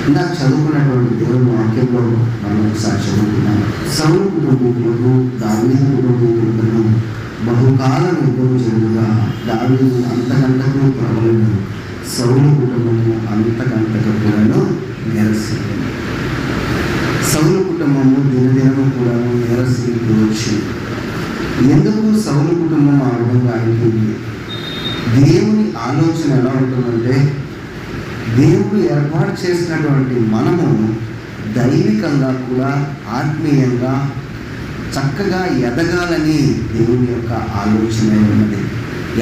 ఇందాక చదువుకున్నటువంటి దేవుని వాక్యంలో మనం ఒకసారి చదువుకున్నాం. సౌలు కుటుంబీకులకు దావీదు కుటుంబీకులను బహుకాలం యుద్ధం జరుగుగా దావీదు అంతకంతకు ప్రబలను, సౌలు కుటుంబము అంతకంతకు కూడాను నేరస్తుంది. సౌలు కుటుంబము దినదినము కూడా నేరస్తులకు వచ్చింది. ఎందుకు సౌలు కుటుంబం ఆ విధంగా అయిపోయింది? దేవుని ఆలోచన ఎలా ఉంటుందంటే, దేవుడు ఏర్పాటు చేసినటువంటి మనము దైవికంగా కూడా ఆత్మీయంగా చక్కగా ఎదగాలని దేవుని యొక్క ఆలోచన ఉన్నది.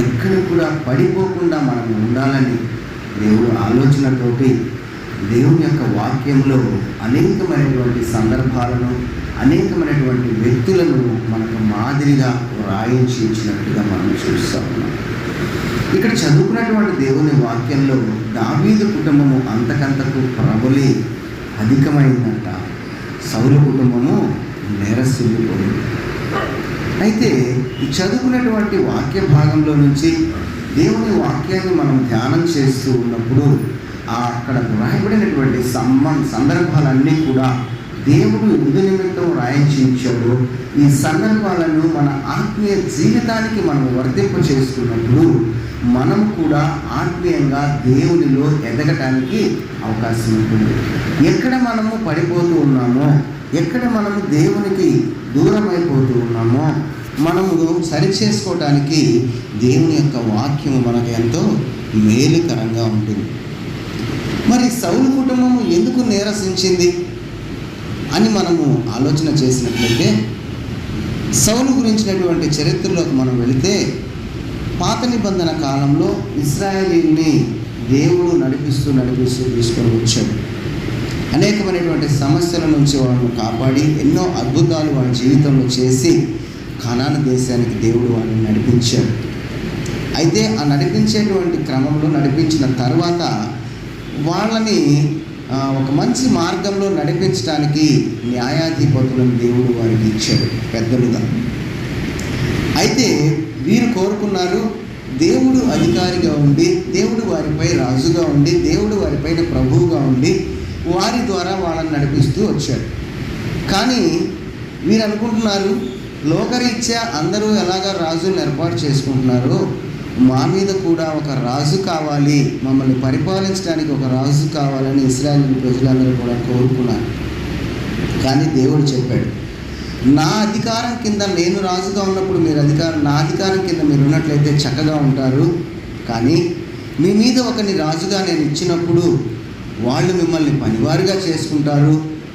ఎక్కడ కూడా పడిపోకుండా మనం ఉండాలని దేవుడు ఆలోచనతోటి దేవుని యొక్క వాక్యంలో అనేకమైనటువంటి సందర్భాలను, అనేకమైనటువంటి వ్యక్తులను మనకు మాదిరిగా రాయించి ఇచ్చినట్టుగా మనం చూస్తూ ఉన్నాం. ఇక్కడ చదువుకున్నటువంటి దేవుని వాక్యంలో దావీదు కుటుంబము అంతకంతకు ప్రబలి అధికమైందంట. సౌలు కుటుంబము నేరసిల్లిపోయింది. అయితే ఈ చదువుకున్నటువంటి వాక్య భాగంలో నుంచి దేవుని వాక్యాన్ని మనం ధ్యానం చేస్తూ ఉన్నప్పుడు అక్కడ రాయబడినటువంటి సందర్భాలన్నీ కూడా దేవుడు ఎందు నిమిత్తం రాయించి ఇచ్చాడు. ఈ సందర్భాలను మన ఆత్మీయ జీవితానికి మనం వర్తింప చేసుకున్నప్పుడు మనం కూడా ఆత్మీయంగా దేవునిలో ఎదగటానికి అవకాశం ఉంటుంది. ఎక్కడ మనము పడిపోతూ ఉన్నామో, ఎక్కడ మనము దేవునికి దూరం అయిపోతూ ఉన్నామో మనము సరిచేసుకోవటానికి దేవుని యొక్క వాక్యము మనకు ఎంతో మేలుకరంగా ఉంటుంది. మరి సౌలు కుటుంబము ఎందుకు నీరసించింది అని మనము ఆలోచన చేసినట్లయితే, సౌలు గురించినటువంటి చరిత్రలోకి మనం వెళితే, పాత నిబంధన కాలంలో ఇశ్రాయేలీయుల్ని దేవుడు నడిపిస్తూ తీసుకొని వచ్చాడు. అనేకమైనటువంటి సమస్యల నుంచి వాళ్ళను కాపాడి ఎన్నో అద్భుతాలు వాళ్ళ జీవితంలో చేసి కనాను దేశానికి దేవుడు వాళ్ళని నడిపించాడు. అయితే ఆ నడిపించేటువంటి క్రమంలో నడిపించిన తర్వాత వాళ్ళని ఒక మంచి మార్గంలో నడిపించడానికి న్యాయాధిపతులను దేవుడు వారికి ఇచ్చాడు పెద్దలుగా. అయితే వీరు కోరుకున్నారు, దేవుడు అధికారిగా ఉండి, దేవుడు వారిపై రాజుగా ఉండి, దేవుడు వారిపైన ప్రభువుగా ఉండి వారి ద్వారా వాళ్ళని నడిపిస్తూ వచ్చాడు. కానీ వీరు అనుకుంటున్నారు, లోకరీత్యా అందరూ ఎలాగ రాజులను ఏర్పాటు చేసుకుంటున్నారో మా మీద కూడా ఒక రాజు కావాలి, మమ్మల్ని పరిపాలించడానికి ఒక రాజు కావాలని ఇశ్రాయేలు ప్రజలందరూ కూడా కోరుకున్నారు. కానీ దేవుడు చెప్పాడు, నా అధికారం కింద నేను రాజుగా ఉన్నప్పుడు మీరు నా అధికారం కింద మీరు ఉన్నట్లయితే చక్కగా ఉంటారు. కానీ మీ మీద ఒకరిని రాజుగా నేను ఇచ్చినప్పుడు వాళ్ళు మిమ్మల్ని పనివారిగా చేసుకుంటారు,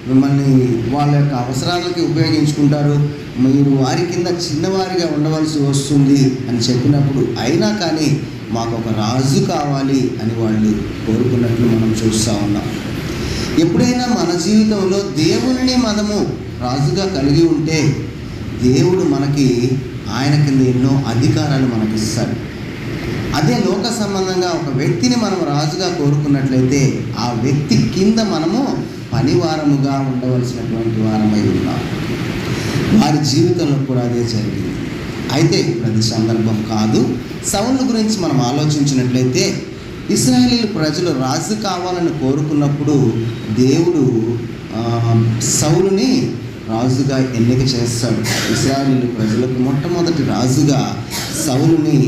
మిమ్మల్ని వాళ్ళ యొక్క అవసరాలకి ఉపయోగించుకుంటారు, మీరు వారి కింద చిన్నవారిగా ఉండవలసి వస్తుంది అని చెప్పినప్పుడు అయినా కానీ మాకు ఒక రాజు కావాలి అని వాళ్ళు కోరుకున్నట్లు మనం చూస్తూ ఉన్నాం. ఎప్పుడైనా మన జీవితంలో దేవుని మనము రాజుగా కలిగి ఉంటే దేవుడు మనకి ఆయన కింద ఎన్నో అధికారాలు మనకిస్తాడు. అదే లోక సంబంధంగా ఒక వ్యక్తిని మనం రాజుగా కోరుకున్నట్లయితే ఆ వ్యక్తి కింద మనము పనివారముగా ఉండవలసినటువంటి వారమై ఉన్నాం. వారి జీవితంలో కూడా అదే జరిగింది. అయితే ఇప్పుడు అది సందర్భం కాదు. సౌలు గురించి మనం ఆలోచించినట్లయితే, ఇశ్రాయేలీయుల ప్రజలు రాజు కావాలని కోరుకున్నప్పుడు దేవుడు సౌలుని రాజుగా ఎన్నిక చేస్తాడు. ఇశ్రాయేలీయుల ప్రజలకు మొట్టమొదటి రాజుగా సౌలుని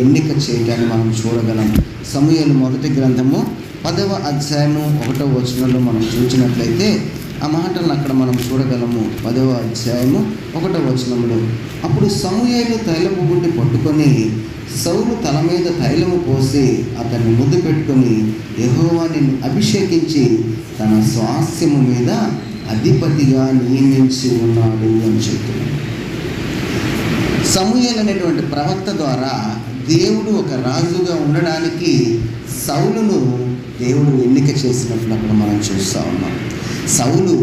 ఎన్నిక చేయడాన్ని మనం చూడగలం. సమూయేలు మొదటి గ్రంథము 10వ అధ్యాయము 1వ వచనంలో మనం చూసినట్లయితే ఆ మాటలను అక్కడ మనం చూడగలము. 10వ అధ్యాయము 1వ వచనంలో, అప్పుడు సమూయేలు తైలపు బుడ్డి పట్టుకొని సౌలు తల మీద తైలము పోసి అతన్ని ముద్దు పెట్టుకొని, యెహోవా నిన్ను అభిషేకించి తన స్వాస్థ్యము మీద అధిపతిగా నియమించి ఉన్నాడు అని చెప్తున్నాడు. సమూయేలు అనేటువంటి ప్రవక్త ద్వారా దేవుడు ఒక రాజుగా ఉండడానికి సౌలును దేవుడు ఎన్నిక చేసినట్లు అక్కడ మనం చూస్తూ ఉన్నాం. సౌలు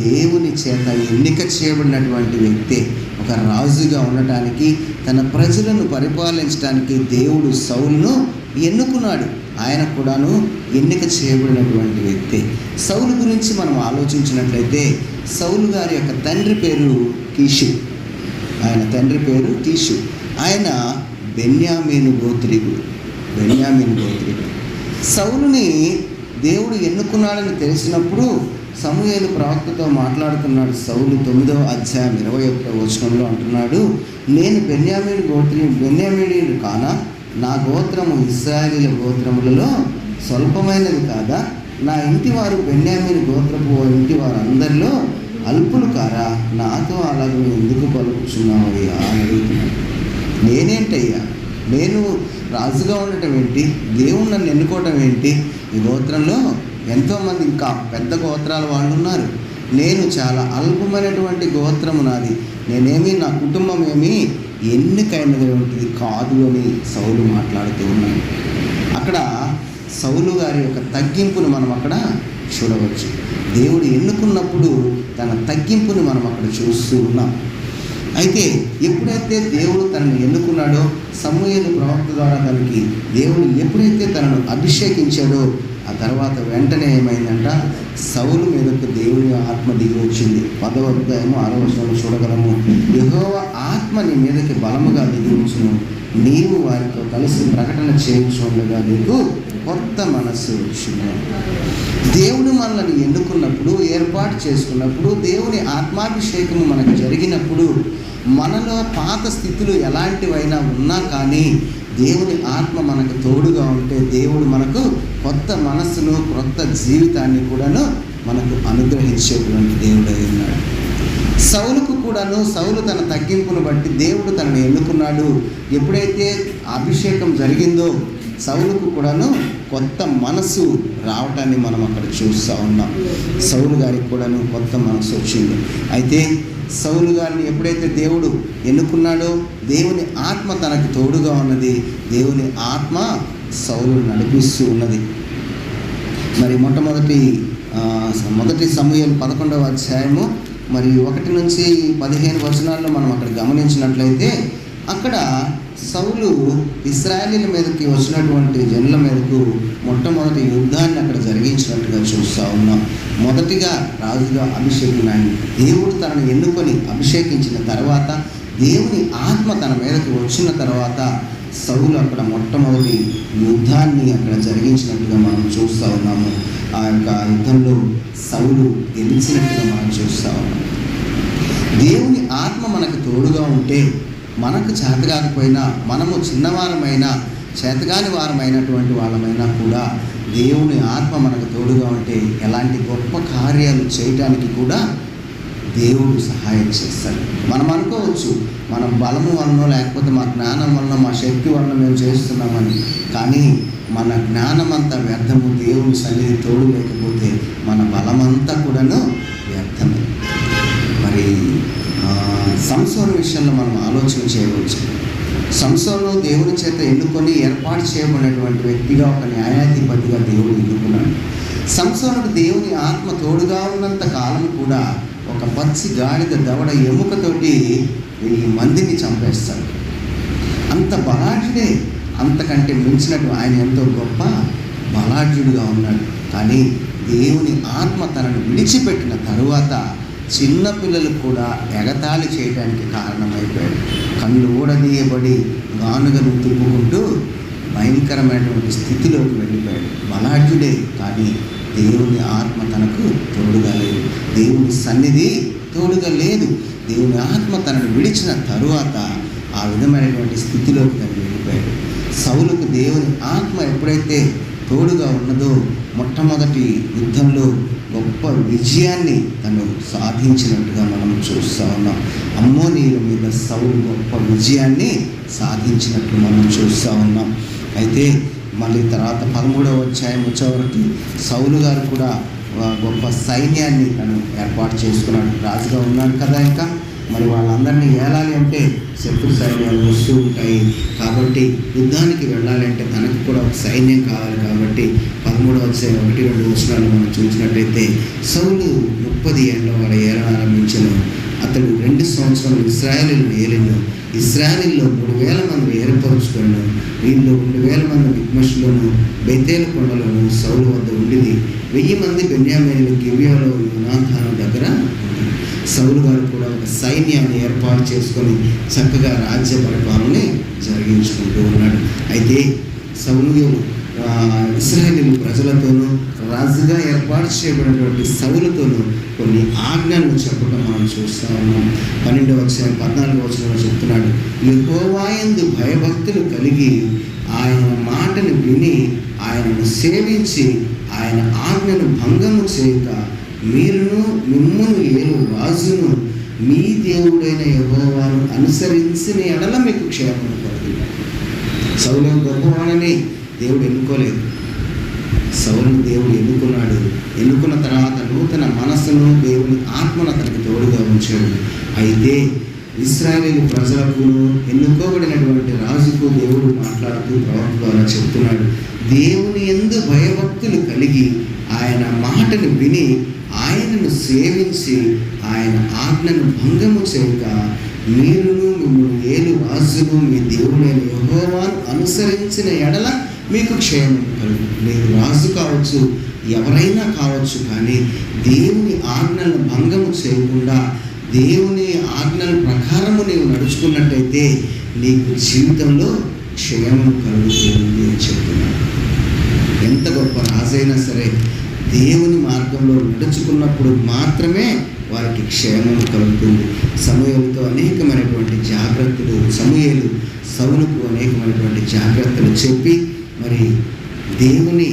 దేవుని చేత ఎన్నిక చేయబడినటువంటి వ్యక్తే. ఒక రాజుగా ఉండటానికి, తన ప్రజలను పరిపాలించడానికి దేవుడు సౌలును ఎన్నుకున్నాడు. ఆయన కూడాను ఎన్నిక చేయబడినటువంటి వ్యక్తే. సౌలు గురించి మనం ఆలోచించినట్లయితే, సౌలు గారి యొక్క తండ్రి పేరు కీషు. ఆయన తండ్రి పేరు కీషు. ఆయన బెన్యామీను గోత్రీకుడు. సౌలుని దేవుడు ఎన్నుకున్నాడని తెలిసినప్పుడు సమూయేలు ప్రవక్తతో మాట్లాడుతున్నాడు. సౌలు 9వ అధ్యాయం 21వ వచనంలో అంటున్నాడు, నేను బెన్యామీనీయుడు కానా? నా గోత్రము ఇశ్రాయేలీయుల గోత్రములలో స్వల్పమైనది కాదా? నా ఇంటి వారు బెన్యామీను గోత్రపు ఇంటి వారు అందరిలో అల్పులు కారా? నాతో అలాగే ఎందుకు పలుకుచున్నావయ్యా అని అడుగుతున్నాడు. నేనేంటయ్యా, నేను రాజుగా ఉండటం ఏంటి? దేవుడు నన్ను ఎన్నుకోవటం ఏంటి? ఈ గోత్రంలో ఎంతోమంది ఇంకా పెద్ద గోత్రాల వాళ్ళు ఉన్నారు. నేను చాలా అల్పమైనటువంటి గోత్రము నాది. నా కుటుంబం ఏమీ ఎన్నికైనటువంటిది కాదు అని సౌలు మాట్లాడుతూ ఉన్నాడు. అక్కడ సౌలు గారి యొక్క తగ్గింపును మనం అక్కడ చూడవచ్చు. దేవుడు ఎన్నుకున్నప్పుడు తన తగ్గింపుని మనం అక్కడ చూస్తూ ఉన్నాం. అయితే ఎప్పుడైతే దేవుడు తనను ఎన్నుకున్నాడో, సమూయేలు ప్రవక్త ద్వారా తనకి దేవుడు ఎప్పుడైతే తనను అభిషేకించాడో, ఆ తర్వాత వెంటనే ఏమైందంట, సౌలు మీదకు దేవుని ఆత్మ దిగి వచ్చింది. 10వ అధ్యాయము 6వ వచనంలో చూడగలము. యెహోవా ఆత్మ నీ మీదకి బలముగా దిగి వచ్చును, నీవు వారితో కలిసి ప్రకటన చేయించుండగా నీకు కొత్త మనస్సు వచ్చును. దేవుడు మనల్ని ఎన్నుకున్నప్పుడు, ఏర్పాటు చేసుకున్నప్పుడు, దేవుని ఆత్మాభిషేకము మనకు జరిగినప్పుడు, మనలో పాత స్థితులు ఎలాంటివైనా ఉన్నా కానీ దేవుని ఆత్మ మనకు తోడుగా ఉంటే దేవుడు మనకు కొత్త మనస్సును, కొత్త జీవితాన్ని కూడాను మనకు అనుగ్రహించేటువంటి దేవుడు అయి ఉన్నాడు. సౌలుకు కూడాను, సౌలు తన తగ్గింపును బట్టి దేవుడు తనను ఎన్నుకున్నాడు. ఎప్పుడైతే అభిషేకం జరిగిందో సౌలుకు కూడాను కొత్త మనసు రావటాన్ని మనం అక్కడ చూస్తూ ఉన్నాం. సౌలు గారికి కూడాను కొత్త మనసు వచ్చింది. అయితే సౌలు గారిని ఎప్పుడైతే దేవుడు ఎన్నుకున్నాడో దేవుని ఆత్మ తనకు తోడుగా ఉన్నది. దేవుని ఆత్మ సౌలును నడిపిస్తూ ఉన్నది. మరి మొదటి సమూయేలు 11వ అధ్యాయము మరి 1 నుంచి 15 వచనాల్లో మనం అక్కడ గమనించినట్లయితే, అక్కడ సౌలు ఇశ్రాయేలీయుల మీదకి వచ్చినటువంటి జనుల మీదకు మొట్టమొదటి యుద్ధాన్ని అక్కడ జరిగించినట్టుగా చూస్తూ ఉన్నాం. మొదటిగా రాజుగా అభిషేకినాయన దేవుడు తనను ఎన్నుకొని అభిషేకించిన తర్వాత, దేవుని ఆత్మ తన మీదకి వచ్చిన తర్వాత సౌలు అక్కడ మొట్టమొదటి యుద్ధాన్ని అక్కడ జరిగించినట్టుగా మనం చూస్తూ ఉన్నాము. ఆ యొక్క యుద్ధంలో సౌలు గెలిచినట్టుగా మనం చూస్తూ ఉన్నాం. దేవుని ఆత్మ మనకు తోడుగా ఉంటే, మనకు చేతగాకపోయినా, మనము చిన్నవారమైనా, చేతగాని వారమైనటువంటి వాళ్ళమైనా కూడా దేవుని ఆత్మ మనకు తోడుగా ఉంటే ఎలాంటి గొప్ప కార్యాలు చేయటానికి కూడా దేవుడు సహాయం చేస్తాడు. మనం అనుకోవచ్చు మన బలము వలన, లేకపోతే మా జ్ఞానం వలన, మా శక్తి వలన మేము చేస్తున్నామని. కానీ మన జ్ఞానం అంతా వ్యర్థము. దేవుని సన్నిధి తోడు లేకపోతే మన బలమంతా కూడాను వ్యర్థమే. మరి సంసోను విషయంలో మనం ఆలోచన చేయవచ్చు. సంసోను దేవుని చేత ఎన్నుకొని ఏర్పాటు చేయబడినటువంటి వ్యక్తిగా, ఒక న్యాయాధిపతిగా దేవుడు ఎన్నుకున్నాడు. సంసోనుకు దేవుని ఆత్మ తోడుగా ఉన్నంత కాలం కూడా ఒక పచ్చి గాడిద దవడ ఎముకతోటి 1000 మందిని చంపేస్తాడు. అంత బలాఢ్యుడే. అంతకంటే మించినట్టు ఆయన ఎంతో గొప్ప బలాఢ్యుడుగా ఉన్నాడు. కానీ దేవుని ఆత్మ తనను విడిచిపెట్టిన తరువాత చిన్నపిల్లలు కూడా ఎగతాళి చేయడానికి కారణమైపోయాడు. కళ్ళు ఊడదీయబడి గానుగను తిప్పుకుంటూ భయంకరమైనటువంటి స్థితిలోకి వెళ్ళిపోయాడు. బలాఢ్యుడే, కానీ దేవుని ఆత్మ తనకు తోడుగా లేదు. దేవుని సన్నిధి తోడుగా లేదు. దేవుని ఆత్మ తనను విడిచిన తరువాత ఆ విధమైనటువంటి స్థితిలోకి తను వెళ్ళిపోయాడు. సౌలుకు దేవుని ఆత్మ ఎప్పుడైతే తోడుగా ఉన్నదో, మొట్టమొదటి యుద్ధంలో గొప్ప విజయాన్ని తను సాధించినట్టుగా మనం చూస్తూ ఉన్నాం. అమ్మోనీయుల మీద సౌలు గొప్ప విజయాన్ని సాధించినట్లు మనం చూస్తూ ఉన్నాం. అయితే మళ్ళీ తర్వాత 13వ అధ్యాయం వచ్చేవరకు సౌలు గారు కూడా గొప్ప సైన్యాన్ని తను ఏర్పాటు చేసుకున్నాడు. రాజుగా ఉన్నాడు కదా, ఇంకా మరి వాళ్ళందరినీ ఏలాలి అంటే శత్రు సైన్యాలు వస్తూ ఉంటాయి. కాబట్టి యుద్ధానికి వెళ్ళాలంటే తనకు కూడా ఒక సైన్యం కావాలి. కాబట్టి 13వ అధ్యాయం 1-2 వచనాలు మనం చూసినట్లయితే, సౌలు 30 ఏళ్ళ వారు ఏలనారంభించను. అతడు 2 సంవత్సరాలు ఇశ్రాయేలీయులను ఏలిను. ఇశ్రాయేలీయుల్లో 3000 మంది ఏర్పరుచుకొనెను. వీళ్ళు 2000 మంది మిక్మషులోను, బెతేలు కొండలోను సౌలు వద్ద ఉండేది. 1000 మంది బెన్యామీనీయులు గిబియాలో యోనాతాను దగ్గర. సౌలు గారు కూడా ఒక సైన్యాన్ని ఏర్పాటు చేసుకొని చక్కగా రాజ్య పరిపాలనని జరిగించుకుంటూ ఉన్నాడు. అయితే సౌలు ఇశ్రాయేలు ప్రజలతోనూ రాజుగా ఏర్పాటు చేయబడినటువంటి సౌలుతోనూ కొన్ని ఆజ్ఞలను చెప్పడం మనం చూస్తూ ఉన్నాం. 12వ అధ్యాయం 14వ వచనంలో చెప్తున్నాడు, యెహోవాయందు భయభక్తులు కలిగి ఆయన మాటను విని ఆయనను సేవించి ఆయన ఆజ్ఞను భంగము చేయక మీరును మిమ్మును ఏలు రాజును మీ దేవుడైన యెహోవాను అనుసరించిన ఎడల మీకు క్షేమము కలుగు. సౌలు గొప్పవాడని దేవుడు ఎన్నుకోలేదు. సౌలు దేవుడు ఎన్నుకున్నాడు. ఎన్నుకున్న తర్వాత నూతన మనస్సును దేవుని ఆత్మను అతనికి తోడుగా ఉంచాడు. అయితే ఇశ్రాయేలు ప్రజలకు ఎన్నుకోబడినటువంటి రాజుకు దేవుడు మాట్లాడుతూ ప్రవక్త ద్వారా చెప్తున్నాడు, దేవుని యందు భయభక్తులు కలిగి ఆయన మాటను విని ఆయనను సేవించి ఆయన ఆజ్ఞను భంగము చేయక మీరును మిమ్మల్ని ఏలు రాజును మీ దేవుడైన యెహోవాను అనుసరించిన ఎడల మీకు క్షేమం కలుగు. మీరు రాజు కావచ్చు, ఎవరైనా కావచ్చు, కానీ దేవుని ఆజ్ఞలను భంగము చేయకుండా దేవుని ఆజ్ఞల ప్రకారము నీవు నడుచుకున్నట్టయితే నీకు జీవితంలో క్షేమం కలుగుతుంది అని చెప్తున్నాడు. ఎంత గొప్ప రాజైనా సరే దేవుని మార్గంలో నడుచుకున్నప్పుడు మాత్రమే వారికి క్షేమం కలుగుతుంది. సమూయేలుతో అనేకమైనటువంటి జాగ్రత్తలు, సమూయేలు సౌలుకు అనేకమైనటువంటి జాగ్రత్తలు చెప్పి మరి దేవుని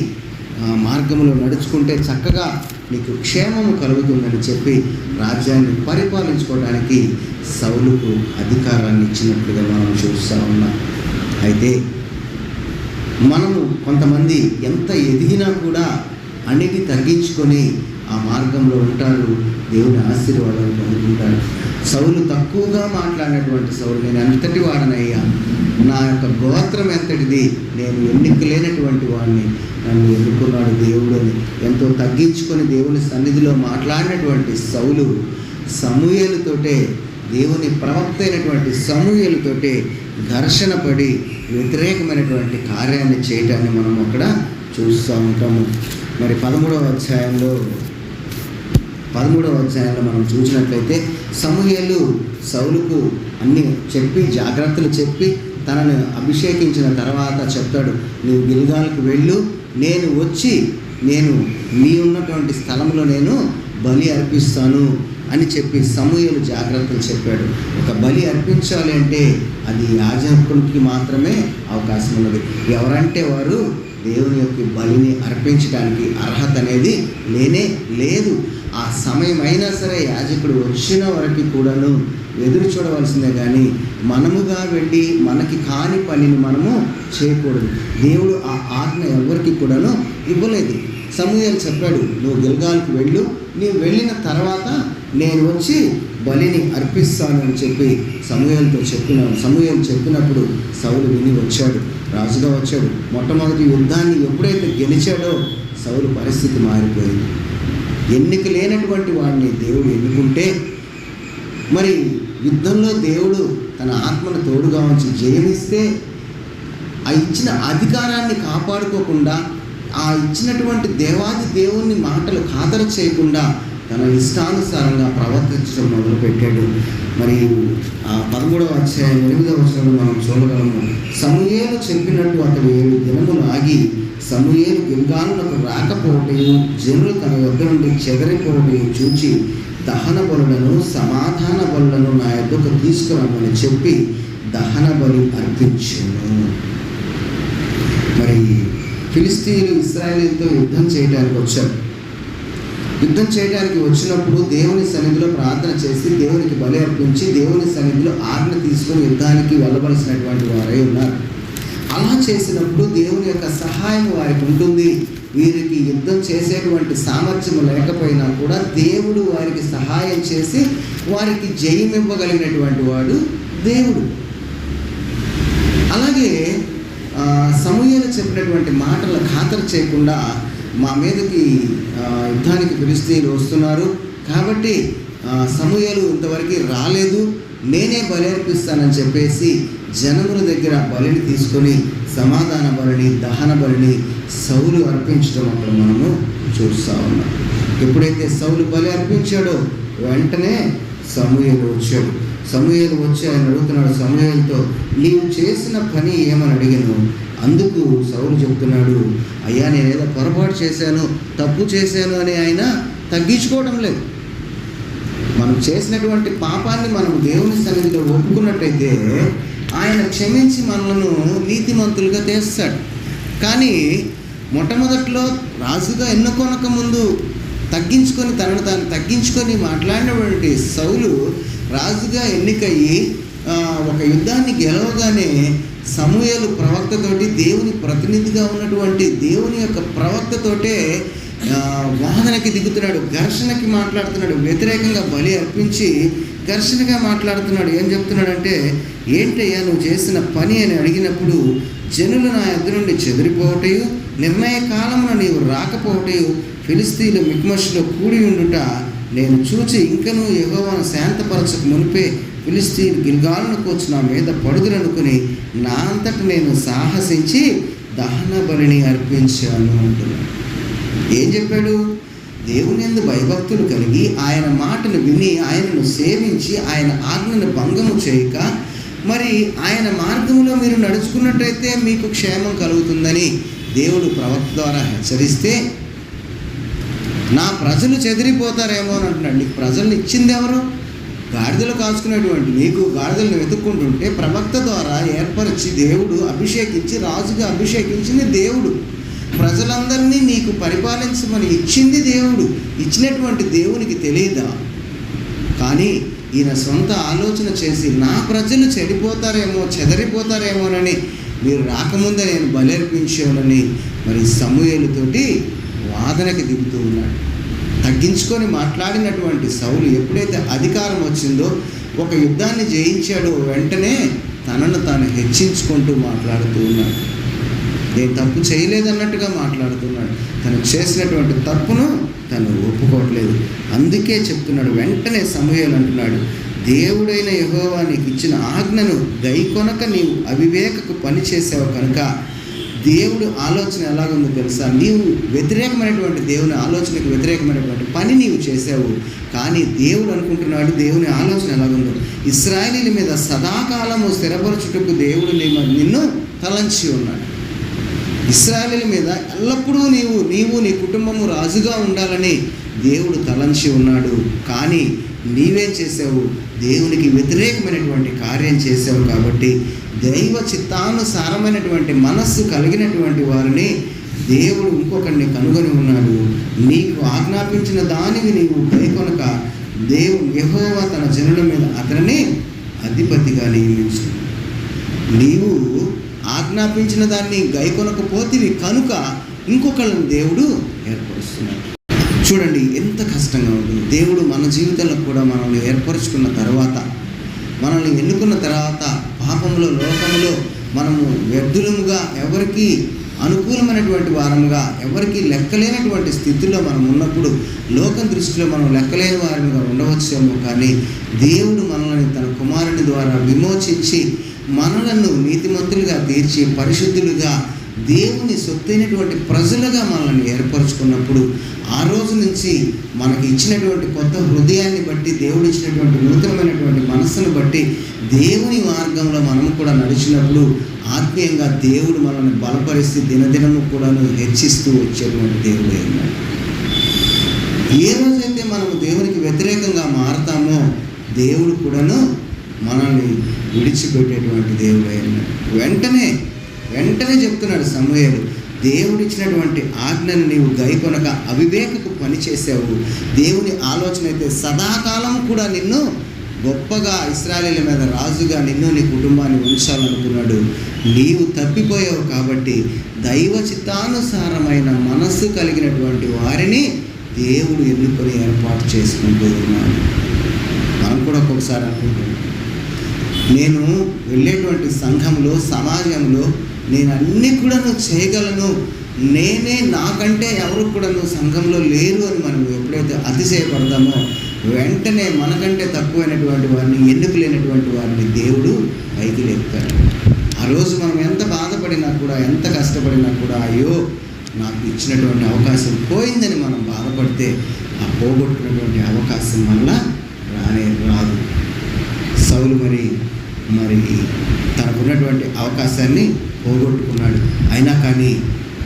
మార్గంలో నడుచుకుంటే చక్కగా నీకు క్షేమము కలుగుతుందని చెప్పి రాజ్యాన్ని పరిపాలించుకోవడానికి సౌలుకు అధికారాన్ని ఇచ్చినట్లుగా మనం చూస్తూ ఉన్నాం. అయితే మనము కొంతమంది ఎంత ఎదిగినా కూడా అన్నిటి తగ్గించుకొని ఆ మార్గంలో ఉంటారు, దేవుని ఆశీర్వాదాలు పొందుకుంటారు. సౌలు తక్కువగా మాట్లాడినటువంటి సౌలు, నేను ఎంతటి వాడనయ్యా, నా యొక్క గోత్రం ఎంతటిది, నేను ఎన్నిక లేనటువంటి వాడిని, నన్ను ఎన్నుకున్నాడు దేవుడు అని ఎంతో తగ్గించుకొని దేవుని సన్నిధిలో మాట్లాడినటువంటి సౌలు సమూయేలుతోటే, దేవుని ప్రవక్త అయినటువంటి సమూయేలుతోటే ఘర్షణ పడి వ్యతిరేకమైనటువంటి కార్యాన్ని చేయటాన్ని మనం అక్కడ చూస్తూ ఉంటాము. మరి 13వ అధ్యాయంలో మనం చూసినట్లయితే సమూయేలు సౌలుకు అన్ని చెప్పి జాగ్రత్తలు చెప్పి తనను అభిషేకించిన తర్వాత చెప్తాడు, నువ్వు గిల్గాల్కు వెళ్ళు, నేను వచ్చి నేను నీ ఉన్నటువంటి స్థలంలో నేను బలి అర్పిస్తాను అని చెప్పి సమూయేలు జాగ్రత్తలు చెప్పాడు. ఒక బలి అర్పించాలి అంటే అది యాజకునికి మాత్రమే అవకాశం ఉన్నది. ఎవరంటే వారు దేవుని యొక్క బలిని అర్పించడానికి అర్హత అనేది లేనే లేదు. ఆ సమయం అయినా సరే యాజకుడు వచ్చిన వరకు కూడాను ఎదురు చూడవలసిందే, కానీ మనముగా వెళ్ళి మనకి కాని పనిని మనము చేయకూడదు. దేవుడు ఆ ఆజ్ఞ ఎవరికి కూడాను ఇవ్వలేదు. సమూయేలు చెప్పాడు, నువ్వు గిల్గాల్కు వెళ్ళు, నీవు వెళ్ళిన తర్వాత నేను వచ్చి బలిని అర్పిస్తాను అని చెప్పి సమూయేలు చెప్పినప్పుడు సౌలు విని వచ్చాడు, రాజుగా వచ్చాడు. మొట్టమొదటి యుద్ధాన్ని ఎప్పుడైతే గెలిచాడో సౌలు పరిస్థితి మారిపోయింది. ఎన్నిక లేనటువంటి వాడిని దేవుడు ఎన్నుకుంటే మరి యుద్ధంలో దేవుడు తన ఆత్మను తోడుగా ఉంచి జయమిస్తే ఆ ఇచ్చిన అధికారాన్ని కాపాడుకోకుండా, ఆ ఇచ్చినటువంటి దేవాది దేవుని మాటలు ఖాతరు చేయకుండా తన ఇష్టానుసారంగా ప్రవర్తించడం మొదలుపెట్టాడు. మరి 13వ అధ్యాయం 8వ వచనంలో మనం చూడగలము, సమూయేలు చెప్పినట్టు అతడు 7 దినములు ఆగి సమూయేలు గిల్గాలునకు రాకపోవటయు జనులు తన వద్ద నుండి చెదరిపోవటయు చూచి దహన బలులను సమాధాన బలులను నా యొద్దకు తీసుకురమ్మని చెప్పి దహన బలి అర్పించాను. మరి ఫిలిస్తీయులు ఇశ్రాయేలుతో యుద్ధం చేయడానికి వచ్చారు. యుద్ధం చేయడానికి వచ్చినప్పుడు దేవుని సన్నిధిలో ప్రార్థన చేసి దేవునికి బలి అర్పించి దేవుని సన్నిధిలో ఆజ్ఞ తీసుకొని యుద్ధానికి వెళ్ళవలసినటువంటి వారై ఉన్నారు. అలా చేసినప్పుడు దేవుని యొక్క సహాయం వారికి ఉంటుంది. వీరికి యుద్ధం చేసేటువంటి సామర్థ్యం లేకపోయినా కూడా దేవుడు వారికి సహాయం చేసి వారికి జయమివ్వగలిగినటువంటి వాడు దేవుడు. అలాగే సమూయేలు చెప్పినటువంటి మాటలను ఖాతరు చేయకుండా మా మీదకి యుద్ధానికి ఫిలిస్తీయులు వస్తున్నారు కాబట్టి సమూయేలు ఇంతవరకు రాలేదు, నేనే బలి అర్పిస్తానని చెప్పేసి జనముల దగ్గర బలిని తీసుకొని సమాధాన బలిని దహన బలిని సౌలు అర్పించడం అక్కడ మనము చూస్తూ ఉన్నాం. ఎప్పుడైతే సౌలు బలి అర్పించాడో వెంటనే సమూయేలు వచ్చాడు. సమూయేలు వచ్చి ఆయన అడుగుతున్నాడు సమూయేలుతో, నీవు చేసిన పని ఏమని అడిగాను, అందుకు సౌలు చెప్తున్నాడు, అయ్యా నేనేదో పొరపాటు చేశాను, తప్పు చేశాను అని ఆయన తగ్గించుకోవడం లేదు. మనం చేసినటువంటి పాపాన్ని మనం దేవుని సన్నిధిలో ఒప్పుకున్నట్టయితే ఆయన క్షమించి మనలను నీతిమంతులుగా చేస్తాడు. కానీ మొట్టమొదట్లో రాజుగా ఎన్నుకొనక ముందు తగ్గించుకొని తనను తాను తగ్గించుకొని మాట్లాడినటువంటి సౌలు రాజుగా ఎన్నికయ్యి ఒక యుద్ధాన్ని గెలవగానే సమూయేలు ప్రవక్తతోటి, దేవుని ప్రతినిధిగా ఉన్నటువంటి దేవుని యొక్క ప్రవక్తతోటే వాదనకి దిగుతున్నాడు, ఘర్షణకి మాట్లాడుతున్నాడు, వ్యతిరేకంగా బలి అర్పించి ఘర్షణగా మాట్లాడుతున్నాడు. ఏం చెప్తున్నాడంటే, ఏంటయ్యా నువ్వు చేసిన పని అని అడిగినప్పుడు, జనులు నా ఎదురు నుండి చెదిరిపోవటయు, నిర్ణయ కాలమున నీవు రాకపోవటయు, ఫిలిస్తీన్లు మిక్మషులో కూడి ఉండుట నేను చూచి ఇంకనూ యెహోవాను శాంతపరచక మునిపే ఫిలిస్తీన్ గిల్గాలునకు వచ్చి నా మీద పడుదురనుకుని నా అంతట నేను సాహసించి దహన బలిని అర్పించాను అంటున్నాడు. ఏం చెప్పాడు? దేవుని యందు భయభక్తులు కలిగి ఆయన మాటను విని ఆయనను సేవించి ఆయన ఆజ్ఞను భంగము చేయక మరి ఆయన మార్గంలో మీరు నడుచుకున్నట్టయితే మీకు క్షేమం కలుగుతుందని దేవుడు ప్రవక్త ద్వారా హెచ్చరిస్తే, నా ప్రజలు చెదిరిపోతారేమో అని అంటున్నాడు. నీకు ప్రజలను ఇచ్చింది ఎవరు? గాడిదలు కాచుకునేటువంటి నీకు గాడిదలను వెతుక్కుంటుంటే ప్రవక్త ద్వారా ఏర్పరిచి దేవుడు అభిషేకించి రాజుగా అభిషేకించింది దేవుడు. ప్రజలందరినీ నీకు పరిపాలించమని ఇచ్చింది దేవుడు. ఇచ్చినటువంటి దేవునికి తెలియదా? కానీ ఈయన సొంత ఆలోచన చేసి నా ప్రజలు చెడిపోతారేమో చెదరిపోతారేమోనని మీరు రాకముందే నేను బలర్పించానని మరి సమూయేలుతోటి వాదనకి దిగుతూ ఉన్నాడు. తగ్గించుకొని మాట్లాడినటువంటి సౌలు ఎప్పుడైతే అధికారం వచ్చిందో, ఒక యుద్ధాన్ని జయించాడో, వెంటనే తనను తాను హెచ్చించుకుంటూ మాట్లాడుతూ ఉన్నాడు. నేను తప్పు చేయలేదన్నట్టుగా మాట్లాడుతున్నాడు. తను చేసినటువంటి తప్పును తను ఒప్పుకోవట్లేదు. అందుకే చెప్తున్నాడు, వెంటనే సమూయేలు అంటున్నాడు, దేవుడైన యెహోవా నీకు ఇచ్చిన ఆజ్ఞను గైకొనక నీవు అవివేకకు పని చేసావు కనుక దేవుడు ఆలోచన ఎలాగుందో తెలుసా? నీవు వ్యతిరేకమైనటువంటి దేవుని ఆలోచనకు వ్యతిరేకమైనటువంటి పని నీవు చేసావు. కానీ దేవుడు అనుకుంటున్నాడు, దేవుని ఆలోచన ఎలాగుందో, ఇశ్రాయేలీల మీద సదాకాలము స్థిరపరచుటకు దేవుడు నిన్ను తలంచి ఉన్నాడు. ఇశ్రాయేలీల మీద ఎల్లప్పుడూ నీవు నీ కుటుంబము రాజుగా ఉండాలని దేవుడు తలంచి ఉన్నాడు. కానీ నీవేం చేసావు? దేవునికి వ్యతిరేకమైనటువంటి కార్యం చేసావు. కాబట్టి దైవ చిత్తానుసారమైనటువంటి మనస్సు కలిగినటువంటి వారిని దేవుడు ఇంకొకరిని కనుగొని ఉన్నాడు. నీకు ఆజ్ఞాపించిన దానిని నీవు గైకొనక దేవుడు యెహోవా తన జనుల మీద అతనిని అధిపతిగా నియమించు. నీవు ఆజ్ఞాపించిన దాన్ని గైకొనకపోతివి కనుక ఇంకొకళ్ళని దేవుడు ఏర్పరుస్తున్నాడు. చూడండి ఎంత కష్టంగా ఉంటుంది. దేవుడు మన జీవితంలో కూడా మనల్ని ఏర్పరచుకున్న తర్వాత, మనల్ని ఎన్నుకున్న తర్వాత పాపంలో లోకంలో మనము వ్యర్థులముగా, ఎవరికి అనుకూలమైనటువంటి వారముగా, ఎవరికి లెక్కలేనటువంటి స్థితిలో మనం ఉన్నప్పుడు లోకం దృష్టిలో మనం లెక్కలేని వారిగా ఉండవచ్చేమో. కానీ దేవుడు మనల్ని తన కుమారుని ద్వారా విమోచించి మనలను నీతిమంతులుగా తీర్చి పరిశుద్ధులుగా దేవుని సొత్తైనటువంటి ప్రజలుగా మనల్ని ఏర్పరచుకున్నప్పుడు ఆ రోజు నుంచి మనకి ఇచ్చినటువంటి కొత్త హృదయాన్ని బట్టి, దేవుడు ఇచ్చినటువంటి నూతనమైనటువంటి మనస్సును బట్టి దేవుని మార్గంలో మనము కూడా నడిచినప్పుడు ఆత్మీయంగా దేవుడు మనల్ని బలపరిచి దినదినము కూడా హెచ్చిస్తూ వచ్చేటువంటి దేవుడు అన్నాడు. ఏ రోజైతే మనము దేవునికి వ్యతిరేకంగా మారతామో దేవుడు కూడాను మనల్ని విడిచిపెట్టేటువంటి దేవుడు అన్నాడు. వెంటనే చెప్తున్నాడు సమూయేలు, దేవుడిచ్చినటువంటి ఆజ్ఞను నీవు గైకొనక అవివేకకు పని చేసావు. దేవుని ఆలోచన అయితే సదాకాలం కూడా నిన్ను గొప్పగా ఇశ్రాయేలీయుల మీద రాజుగా నిన్ను నీ కుటుంబాన్ని ఉంచాలనుకున్నాడు. నీవు తప్పిపోయావు. కాబట్టి దైవ చిత్తానుసారమైన మనస్సు కలిగినటువంటి వారిని దేవుడు ఎన్నుకొని ఏర్పాటు చేసుకుంటూ ఉన్నాడు. మనం కూడా ఒక్కొక్కసారి అనుకుంటున్నాం, నేను వెళ్ళేటువంటి సంఘంలో, సమాజంలో నేను అన్నీ కూడా చేయగలను, నాకంటే ఎవరు కూడా సంఘంలో లేరు అని మనం ఎప్పుడైతే అతిశయపడతామో వెంటనే మనకంటే తక్కువైనటువంటి వారిని, ఎన్నిక లేనటువంటి వారిని దేవుడు పైకి లేపుతాడు. ఆ రోజు మనం ఎంత బాధపడినా కూడా, ఎంత కష్టపడినా కూడా, అయ్యో నాకు ఇచ్చినటువంటి అవకాశం పోయిందని మనం బాధపడితే ఆ పోగొట్టుకున్నటువంటి అవకాశం వల్ల రాదు. సౌలు మరి మరి తనకున్నటువంటి అవకాశాన్ని పోగొట్టుకున్నాడు. అయినా కానీ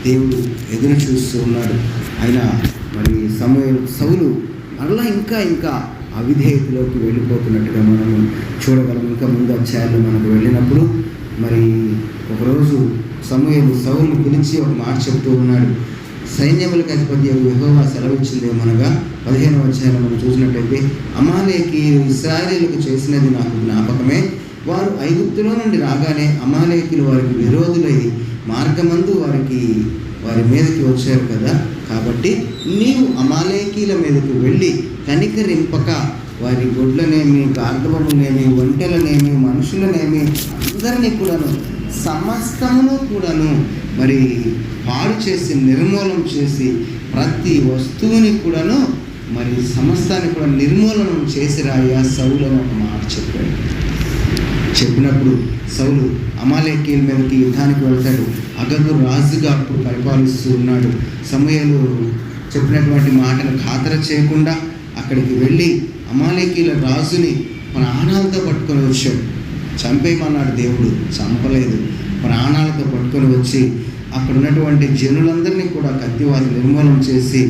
దేవుడు ఎదురు చూస్తూ ఉన్నాడు. అయినా మరి సౌలు మరలా ఇంకా అవిధేయతలోకి వెళ్ళిపోతున్నట్టుగా మనము చూడగలం. ఇంకా ముందు అధ్యాయాల్లో మనకు వెళ్ళినప్పుడు మరి ఒకరోజు సౌలును పిలిచి ఒక మాట చెప్తూ ఉన్నాడు. సైన్యములకు అధిపతి యెహోవా సెలవిచ్చిందేమనగా 15వ అధ్యాయంలో మనం చూసినట్లయితే, అమాలేకీయులు ఇశ్రాయేలీయులకు చేసినది నాకు జ్ఞాపకమే. వారు ఐగుప్తులో నుండి రాగానే అమాలేకీయులు వారికి విరోధులై మార్గమందు వారి మీదకి వచ్చారు కదా. కాబట్టి నీవు అమాలేకీయుల మీదకు వెళ్ళి కనికరింపక వారి గొడ్లనేమి, గార్ధబములనేమి, ఒంటెలనేమి, మనుషులనేమి అందరినీ కూడాను, సమస్తమును కూడాను మరి పాడు చేసి నిర్మూలన చేసి ప్రతి వస్తువుని కూడాను మరి సమస్తాన్ని కూడా నిర్మూలనం చేసి రాయ సౌలు అని ఒక మాట చెప్పాడు. చెప్పినప్పుడు సౌలు అమాలేకీయుల మీదకి యుద్ధానికి వెళ్తాడు. అగగు రాజుగా అప్పుడు పరిపాలిస్తూ ఉన్నాడు. సమూయేలు చెప్పినటువంటి మాటను ఖాతరు చేయకుండా అక్కడికి వెళ్ళి అమాలేకీయుల రాజుని ప్రాణాలతో పట్టుకొని వచ్చాడు. చంపేయమన్నాడు దేవుడు, చంపలేదు. ప్రాణాలతో పట్టుకొని వచ్చి అక్కడ ఉన్నటువంటి జనులందరినీ కూడా కత్తివాత నిర్మూలన చేసి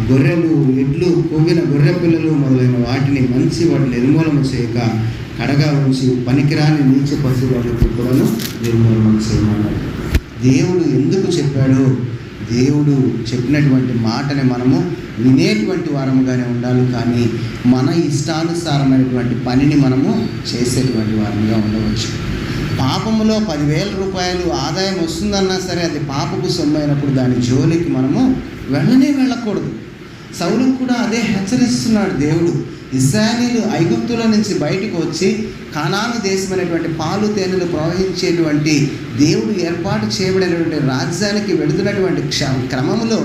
గొర్రెలు, ఎడ్లు, కొవ్విన గొర్రె పిల్లలు మొదలైన వాటిని నిర్మూలన చేయక కడగా ఉంచి పనికిరాని నీచ పశువులకు కూడా నిర్మూలన చేయమన్నాడు. దేవుడు ఎందుకు చెప్పాడో, దేవుడు చెప్పినటువంటి మాటని మనము వినేటువంటి వారముగానే ఉండాలి, కానీ మన ఇష్టానుసారమైనటువంటి పనిని మనము చేసేటువంటి వారముగా ఉండవచ్చు. పాపములో 10,000 రూపాయలు ఆదాయం వస్తుందన్నా సరే అది పాపపు సొమ్మైనప్పుడు దాని జోలికి మనము వెళ్ళకూడదు. సౌలుకు కూడా అదే హెచ్చరిస్తున్నాడు దేవుడు. ఇశ్రాయేలీయులు ఐగుప్తుల నుంచి బయటకు వచ్చి కానాను దేశమైనటువంటి పాలు తేనెలు ప్రవహించేటువంటి దేవుడు ఏర్పాటు చేయబడినటువంటి రాజ్యానికి వెళుతున్నటువంటి క్రమంలో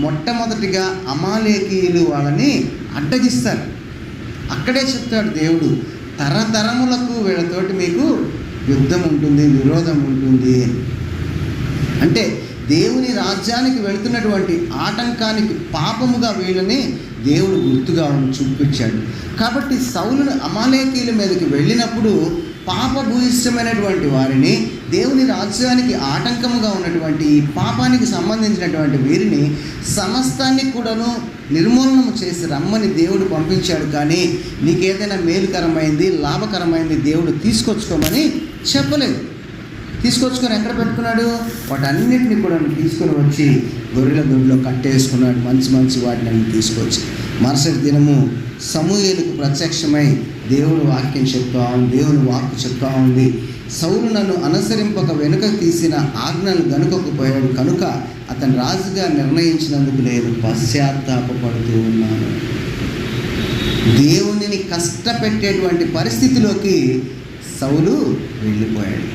మొట్టమొదటిగా అమాలేకీయులు వాళ్ళని అడ్డగిస్తారు. అక్కడే చెప్తాడు దేవుడు, తరతరములకు వీళ్ళతోటి మీకు యుద్ధం ఉంటుంది, విరోధం ఉంటుంది. అంటే దేవుని రాజ్యానికి వెళుతున్నటువంటి ఆటంకానికి పాపముగా వీళ్ళని దేవుడు గుర్తుగా చూపించాడు. కాబట్టి సౌలును అమాలేకీయుల మీదకి వెళ్ళినప్పుడు పాపభూయిష్టమైనటువంటి వారిని, దేవుని రాజ్యానికి ఆటంకముగా ఉన్నటువంటి ఈ పాపానికి సంబంధించినటువంటి వీరిని సమస్తాన్ని కూడాను నిర్మూలనము చేసి రమ్మని దేవుడు పంపించాడు. కానీ నీకేదైనా మేలుకరమైంది, లాభకరమైంది దేవుడు తీసుకొచ్చుకోమని చెప్పలేదు. తీసుకొచ్చుకొని ఎక్కడ పెట్టుకున్నాడు? వాటన్నిటిని కూడా తీసుకొని వచ్చి గొర్రెల దొడ్లో కట్టేసుకున్నాడు. మంచి వాటిని తీసుకొచ్చి మరుసటి దినము సమూయేలుకు ప్రత్యక్షమై దేవుని వాక్యం దేవుని వాక్కు చెప్తా ఉంది. సౌలు నన్ను అనుసరింపక వెనుక తీసిన ఆజ్ఞలు గనుకపోయాడు కనుక అతను రాజుగా నిర్ణయించినందుకు నేను పశ్చాత్తాపడుతూ ఉన్నాను. దేవునిని కష్టపెట్టేటువంటి పరిస్థితిలోకి సౌలు వెళ్ళిపోయాడు.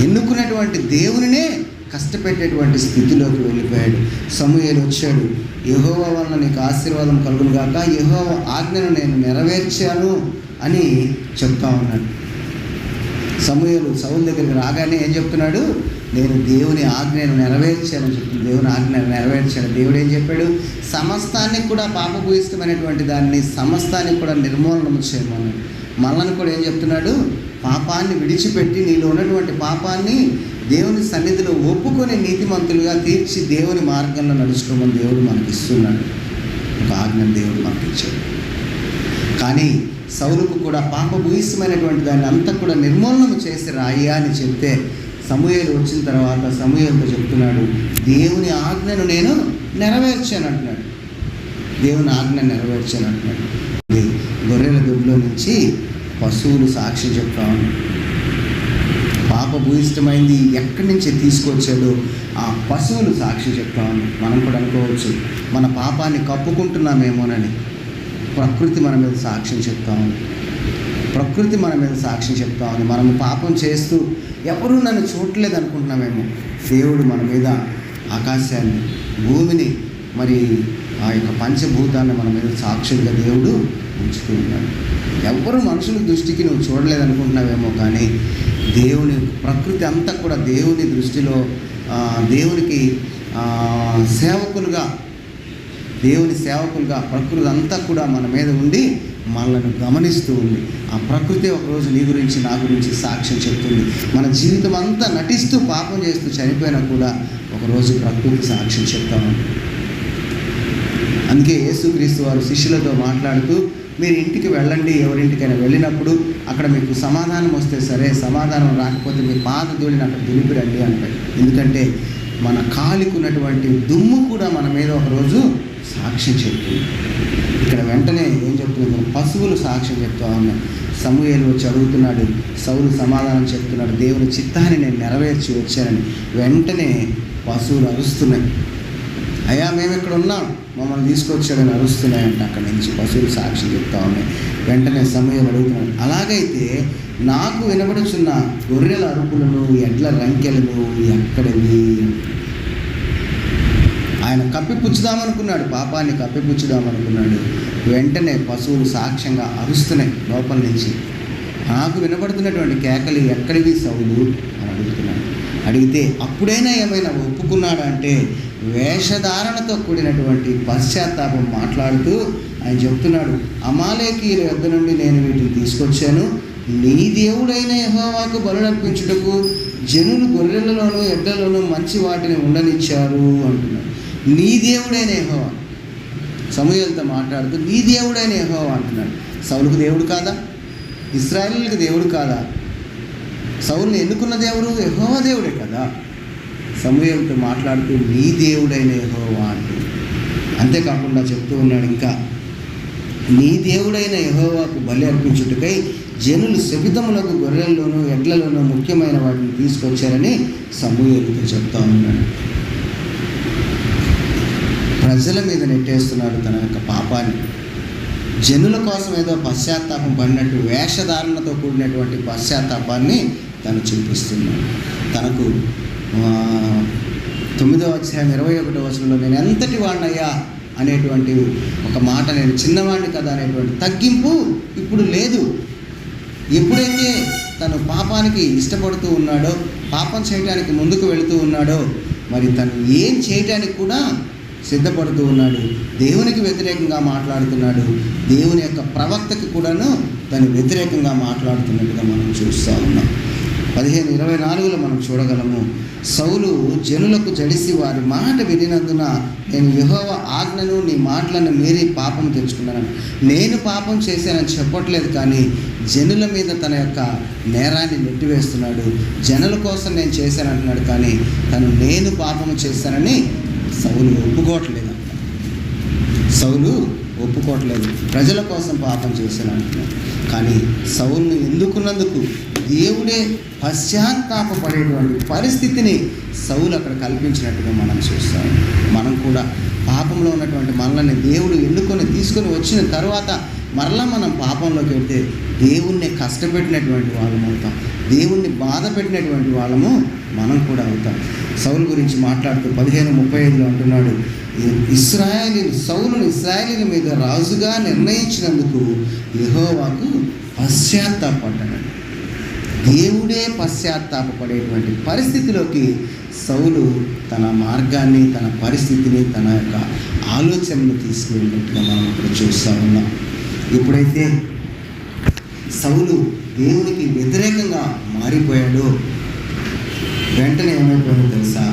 ఎన్నుకున్నటువంటి దేవునినే కష్టపెట్టేటువంటి స్థితిలోకి వెళ్ళిపోయాడు. సమూయేలు వచ్చాడు, యెహోవా వలన నీకు ఆశీర్వాదం కలుగును గాక, యెహోవా ఆజ్ఞను నేను నెరవేర్చాను అని చెప్తా ఉన్నాడు. సమూయేలు సౌలు దగ్గరికి రాగానే ఏం చెప్తున్నాడు? నేను దేవుని ఆజ్ఞను నెరవేర్చాను చెప్తుంది. దేవుని ఆజ్ఞ నెరవేర్చాడు. దేవుడు ఏం చెప్పాడు? సమస్తాన్ని కూడా పాపభూయిష్టమైనటువంటి దాన్ని సమస్తాన్ని కూడా నిర్మూలన చేయమన్నాడు. మనల్ని కూడా ఏం చెప్తున్నాడు? పాపాన్ని విడిచిపెట్టి నీలో ఉన్నటువంటి పాపాన్ని దేవుని సన్నిధిలో ఒప్పుకొని నీతిమంతులుగా తీర్చి దేవుని మార్గంలో నడుచుకోమని దేవుడు మనకి ఇస్తున్నాడు. ఒక ఆజ్ఞను దేవుడు మనకి ఇచ్చాడు. కానీ సౌలుకు కూడా పాపభూయిష్టమైనటువంటి దాన్ని అంతా కూడా నిర్మూలన చేసి రాయ్యా అని చెప్తే సమూయేలు వచ్చిన తర్వాత సమూయేలుతో చెప్తున్నాడు, దేవుని ఆజ్ఞను నేను నెరవేర్చాను అంటున్నాడు. దేవుని ఆజ్ఞ నెరవేర్చాను అంటున్నాడు. గొర్రెల దొడ్లో నుంచి పశువులు సాక్షి చెప్తాను. పాపభూయిష్టమైంది ఎక్కడి నుంచి తీసుకొచ్చాడో ఆ పశువులు సాక్షి చెప్తాను. మనం కూడా అనుకోవచ్చు, మన పాపాన్ని కప్పుకుంటున్నామేమోనని. ప్రకృతి మన మీద సాక్ష్యం చెప్తాము. ప్రకృతి మన మీద సాక్ష్యం చెప్తామని మనము పాపం చేస్తూ ఎవరూ నన్ను చూడలేదు అనుకుంటున్నామేమో. దేవుడు మన మీద ఆకాశాన్ని, భూమిని, మరి ఆ యొక్క పంచభూతాన్ని మన మీద సాక్షులుగా దేవుడు ఉంచుతూ ఉన్నాడు. ఎవరు మనుషుల దృష్టికి నువ్వు చూడలేదనుకుంటున్నావేమో, కానీ దేవుని ప్రకృతి అంతా కూడా దేవుని దృష్టిలో దేవునికి సేవకులుగా ప్రకృతి అంతా కూడా మన మీద ఉండి మనల్ని గమనిస్తూ ఉంది. ఆ ప్రకృతి ఒకరోజు నీ గురించి నా గురించి సాక్ష్యం చెప్తుంది. మన జీవితం అంతా నటిస్తూ పాపం చేస్తూ చనిపోయినా కూడా ఒకరోజు ప్రకృతి సాక్ష్యం చెప్తాము. అందుకే యేసుక్రీస్తు వారు శిష్యులతో మాట్లాడుతూ, మీరు ఇంటికి వెళ్ళండి, ఎవరింటికైనా వెళ్ళినప్పుడు అక్కడ మీకు సమాధానం వస్తే సరే, సమాధానం రాకపోతే మీ పాద ధూళిని అక్కడ దులిపిరండి అంటాడు. ఎందుకంటే మన కాలికి ఉన్నటువంటి దుమ్ము కూడా మన మీద ఒకరోజు సాక్ష్యం చెప్తుంది. ఇక్కడ వెంటనే ఏం చెప్తుంది? పశువులు సాక్ష్యం చెప్తా ఉన్నాయి. సమూయేలు వచ్చి అడుగుతున్నాడు, సౌలు సమాధానం చెప్తున్నాడు, దేవుని చిత్తాన్ని నేను నెరవేర్చి వచ్చానని. వెంటనే పశువులు అరుస్తున్నాయి, అయ్యా మేము ఇక్కడ ఉన్నాం, మమ్మల్ని తీసుకొచ్చాడని అరుస్తున్నాయంట. అక్కడి నుంచి పశువులు సాక్ష్యం చెప్తా ఉన్నాయి. వెంటనే సమూయేలు అడుగుతున్నాడు, అలాగైతే నాకు వినబడుచున్న గొర్రెల అరుపులను, ఎడ్ల రంకెలను ఎక్కడవి? ఆయన కప్పిపుచ్చుదామనుకున్నాడు, పాపాన్ని కప్పిపుచ్చుదామనుకున్నాడు. వెంటనే పశువులు సాక్ష్యంగా అరుస్తున్నాయి లోపల నుంచి. నాకు వినబడుతున్నటువంటి కేకలు ఎక్కడివి సౌలు అని అడుగుతున్నాడు. అడిగితే అప్పుడైనా ఏమైనా ఒప్పుకున్నాడు అంటే వేషధారణతో కూడినటువంటి పశ్చాత్తాపం మాట్లాడుతూ ఆయన చెప్తున్నాడు, అమాలేకీయుల యొద్ద నుండి నేను వీటిని తీసుకొచ్చాను, నీ దేవుడైన యెహోవాకు బలులర్పించుటకు జనులు గొర్రెలలోనూ ఎడ్లలోనూ మంచి వాటిని ఉండనిచ్చారు అంటున్నాడు. నీ దేవుడైన యెహోవా, సమూయేలుతో మాట్లాడుతూ నీ దేవుడైన యెహోవా అంటున్నాడు. సౌలుకు దేవుడు కాదా? ఇశ్రాయేలులకు దేవుడు కాదా? సౌలుని ఎన్నుకున్న దేవుడు యెహోవా దేవుడే కదా. సమూయేలుతో మాట్లాడుతూ నీ దేవుడైన యెహోవా అంటూ, అంతేకాకుండా చెప్తూ ఉన్నాడు ఇంకా, నీ దేవుడైన యెహోవాకు బలి అర్పించుటకై జనులు శపితములకు గొర్రెల్లోనూ ఎడ్లలోనూ ముఖ్యమైన వాటిని తీసుకొచ్చారని సమూయేలుతో చెప్తా ఉన్నాడు. ప్రజల మీద నెట్టేస్తున్నాడు తన యొక్క పాపాన్ని. జనుల కోసం ఏదో పశ్చాత్తాపం పడినట్టు వేషధారణతో కూడినటువంటి పశ్చాత్తాపాన్ని తను చూపిస్తున్నాడు. తనకు 9వ అధ్యాయం 21వ వచనంలో నేను ఎంతటి వాడినయ్యా అనేటువంటి ఒక మాట, నేను చిన్నవాడిని కదా అనేటువంటి తగ్గింపు ఇప్పుడు లేదు. ఎప్పుడైతే తను పాపానికి ఇష్టపడుతూ ఉన్నాడో, పాపం చేయడానికి ముందుకు వెళుతూ ఉన్నాడో, మరి తను ఏం చేయడానికి కూడా సిద్ధపడుతూ ఉన్నాడు. దేవునికి వ్యతిరేకంగా మాట్లాడుతున్నాడు. దేవుని యొక్క ప్రవక్తకి కూడాను తను వ్యతిరేకంగా మాట్లాడుతున్నట్టుగా మనం చూస్తూ ఉన్నాం. 15:24 మనం చూడగలము, సౌలు జనులకు జడిసి వారి మాట వినినందున నేను యెహోవా ఆజ్ఞను నీ మాటలను మీరి పాపం తెచ్చుకున్నాను. నేను పాపం చేశానని చెప్పట్లేదు, కానీ జనుల మీద తన యొక్క నేరాన్ని నెట్టివేస్తున్నాడు. జనుల కోసం నేను చేశానంటున్నాడు, కానీ నేను పాపం చేశానని సౌలు ఒప్పుకోవట్లేదు. సౌలు ఒప్పుకోవట్లేదు, ప్రజల కోసం పాపం చేశాను అంటున్నాడు. కానీ సౌలును ఎందుకున్నందుకు దేవుడే పశ్చాత్తాపపడేటువంటి పరిస్థితిని సౌలు అక్కడ కల్పించినట్టుగా మనం చూస్తాం. మనం కూడా పాపంలో ఉన్నటువంటి మనల్ని దేవుడు ఎన్నుకొని తీసుకొని వచ్చిన తర్వాత మరలా మనం పాపంలోకి వెళ్తే దేవుణ్ణి కష్టపెట్టినటువంటి వాళ్ళము అవుతాం, దేవుణ్ణి బాధ పెట్టినటువంటి వాళ్ళము మనం కూడా అవుతాం. సౌలు గురించి మాట్లాడుతూ 15:35 అంటున్నాడు, సౌలును ఇశ్రాయేలీల మీద రాజుగా నిర్ణయించినందుకు యెహోవాకు పశ్చాత్తాపడ్డాడు. దేవుడే పశ్చాత్తాపపడేటువంటి పరిస్థితిలోకి సౌలు తన మార్గాన్ని, తన పరిస్థితిని, తన యొక్క ఆలోచనను తీసుకువెళ్ళినట్టుగా మనం ఇక్కడ చూస్తూ ఉన్నాం. ఎప్పుడైతే సౌలు దేవునికి వ్యతిరేకంగా మారిపోయాడో వెంటనే ఏమైపోయిందో తెలుసా?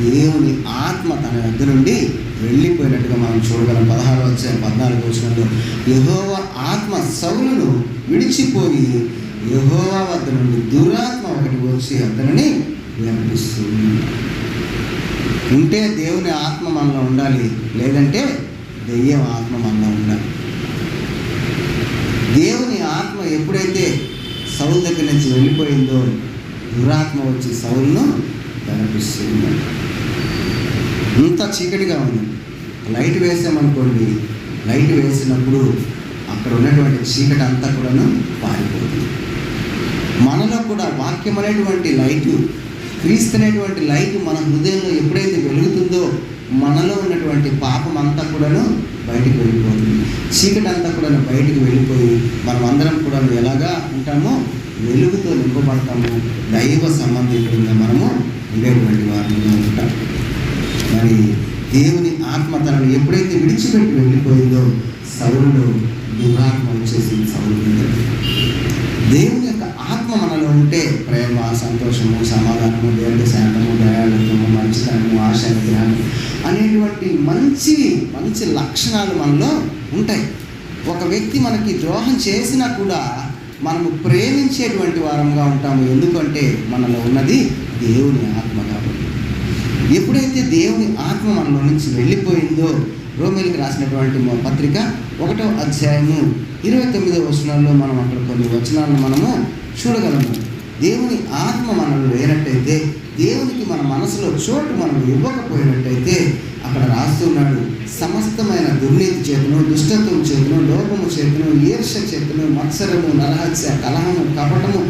దేవుని ఆత్మ తన వద్ద నుండి వెళ్ళిపోయినట్టుగా మనం చూడగలం. 16వ అధ్యాయం 14వ వచనంలో యెహోవా ఆత్మ సౌలును విడిచిపోయి యెహోవా వద్ద నుండి దురాత్మ ఒకటి వచ్చి అతనిని వెంబడిస్తుంది. ఉంటే దేవుని ఆత్మ మనలో ఉండాలి, లేదంటే దెయ్యం ఆత్మ మనలో ఉండాలి. దేవుని ఆత్మ ఎప్పుడైతే సౌలు దగ్గర నుంచి వెళ్ళిపోయిందో దురాత్మ వచ్చి సౌలును కనిపిస్తుంది. ఇంత చీకటిగా ఉంది, లైట్ వేసామనుకోండి, లైట్ వేసినప్పుడు అక్కడ ఉన్నటువంటి చీకటి అంతా కూడాను పారిపోతుంది. మనలో కూడా వాక్యం అనేటువంటి లైటు, క్రీస్తు అనేటువంటి లైటు మన హృదయంలో ఎప్పుడైతే వెలుగుతుందో మనలో ఉన్నటువంటి పాపం అంతా కూడాను బయటికి వెళ్ళిపోతుంది. చీకటి అంతా కూడా బయటికి వెళ్ళిపోయి మనం అందరం కూడా ఎలాగా ఉంటామో వెలుగుతో నింపబడతాము, దైవ సంబంధికులుగా మనము ఉండేటువంటి వారిగా ఉంటాం. మరి దేవుని ఆత్మ తనను ఎప్పుడైతే విడిచిపెట్టి వెళ్ళిపోయిందో సౌలులో దురాత్మ వచ్చేసింది సౌలు మీద. దేవుని యొక్క ఆత్మ మనలో ఉంటే ప్రేమ, సంతోషము, సమాధానము, దేవుని శాంతము, దయాళుత్వము, మంచితనము, ఆశ, నిగ్రహము అనేటువంటి మంచి లక్షణాలు మనలో ఉంటాయి. ఒక వ్యక్తి మనకి ద్రోహం చేసినా కూడా మనము ప్రేమించేటువంటి వారంగా ఉంటాము. ఎందుకంటే మనలో ఉన్నది దేవుని ఆత్మ కాబట్టి. ఎప్పుడైతే దేవుని ఆత్మ మనలో నుంచి వెళ్ళిపోయిందో, రోమీయులకు రాసినటువంటి పత్రిక 1వ అధ్యాయము 29వ వచనంలో మనం అక్కడ కొన్ని వచనాలను మనము చూడగలము. దేవుని ఆత్మ మనలో లేనట్టయితే, దేవునికి మన మనసులో చోటు మనం ఇవ్వకపోయినట్టయితే అక్కడ రాస్తున్నాడు, సమస్తమైన దుర్నీతి చేతను, దుష్టత్వం చేతను, లోపము చేతను, ఈర్ష్య చేతను, మత్సరము, నరహత్య, కలహము, కపటము,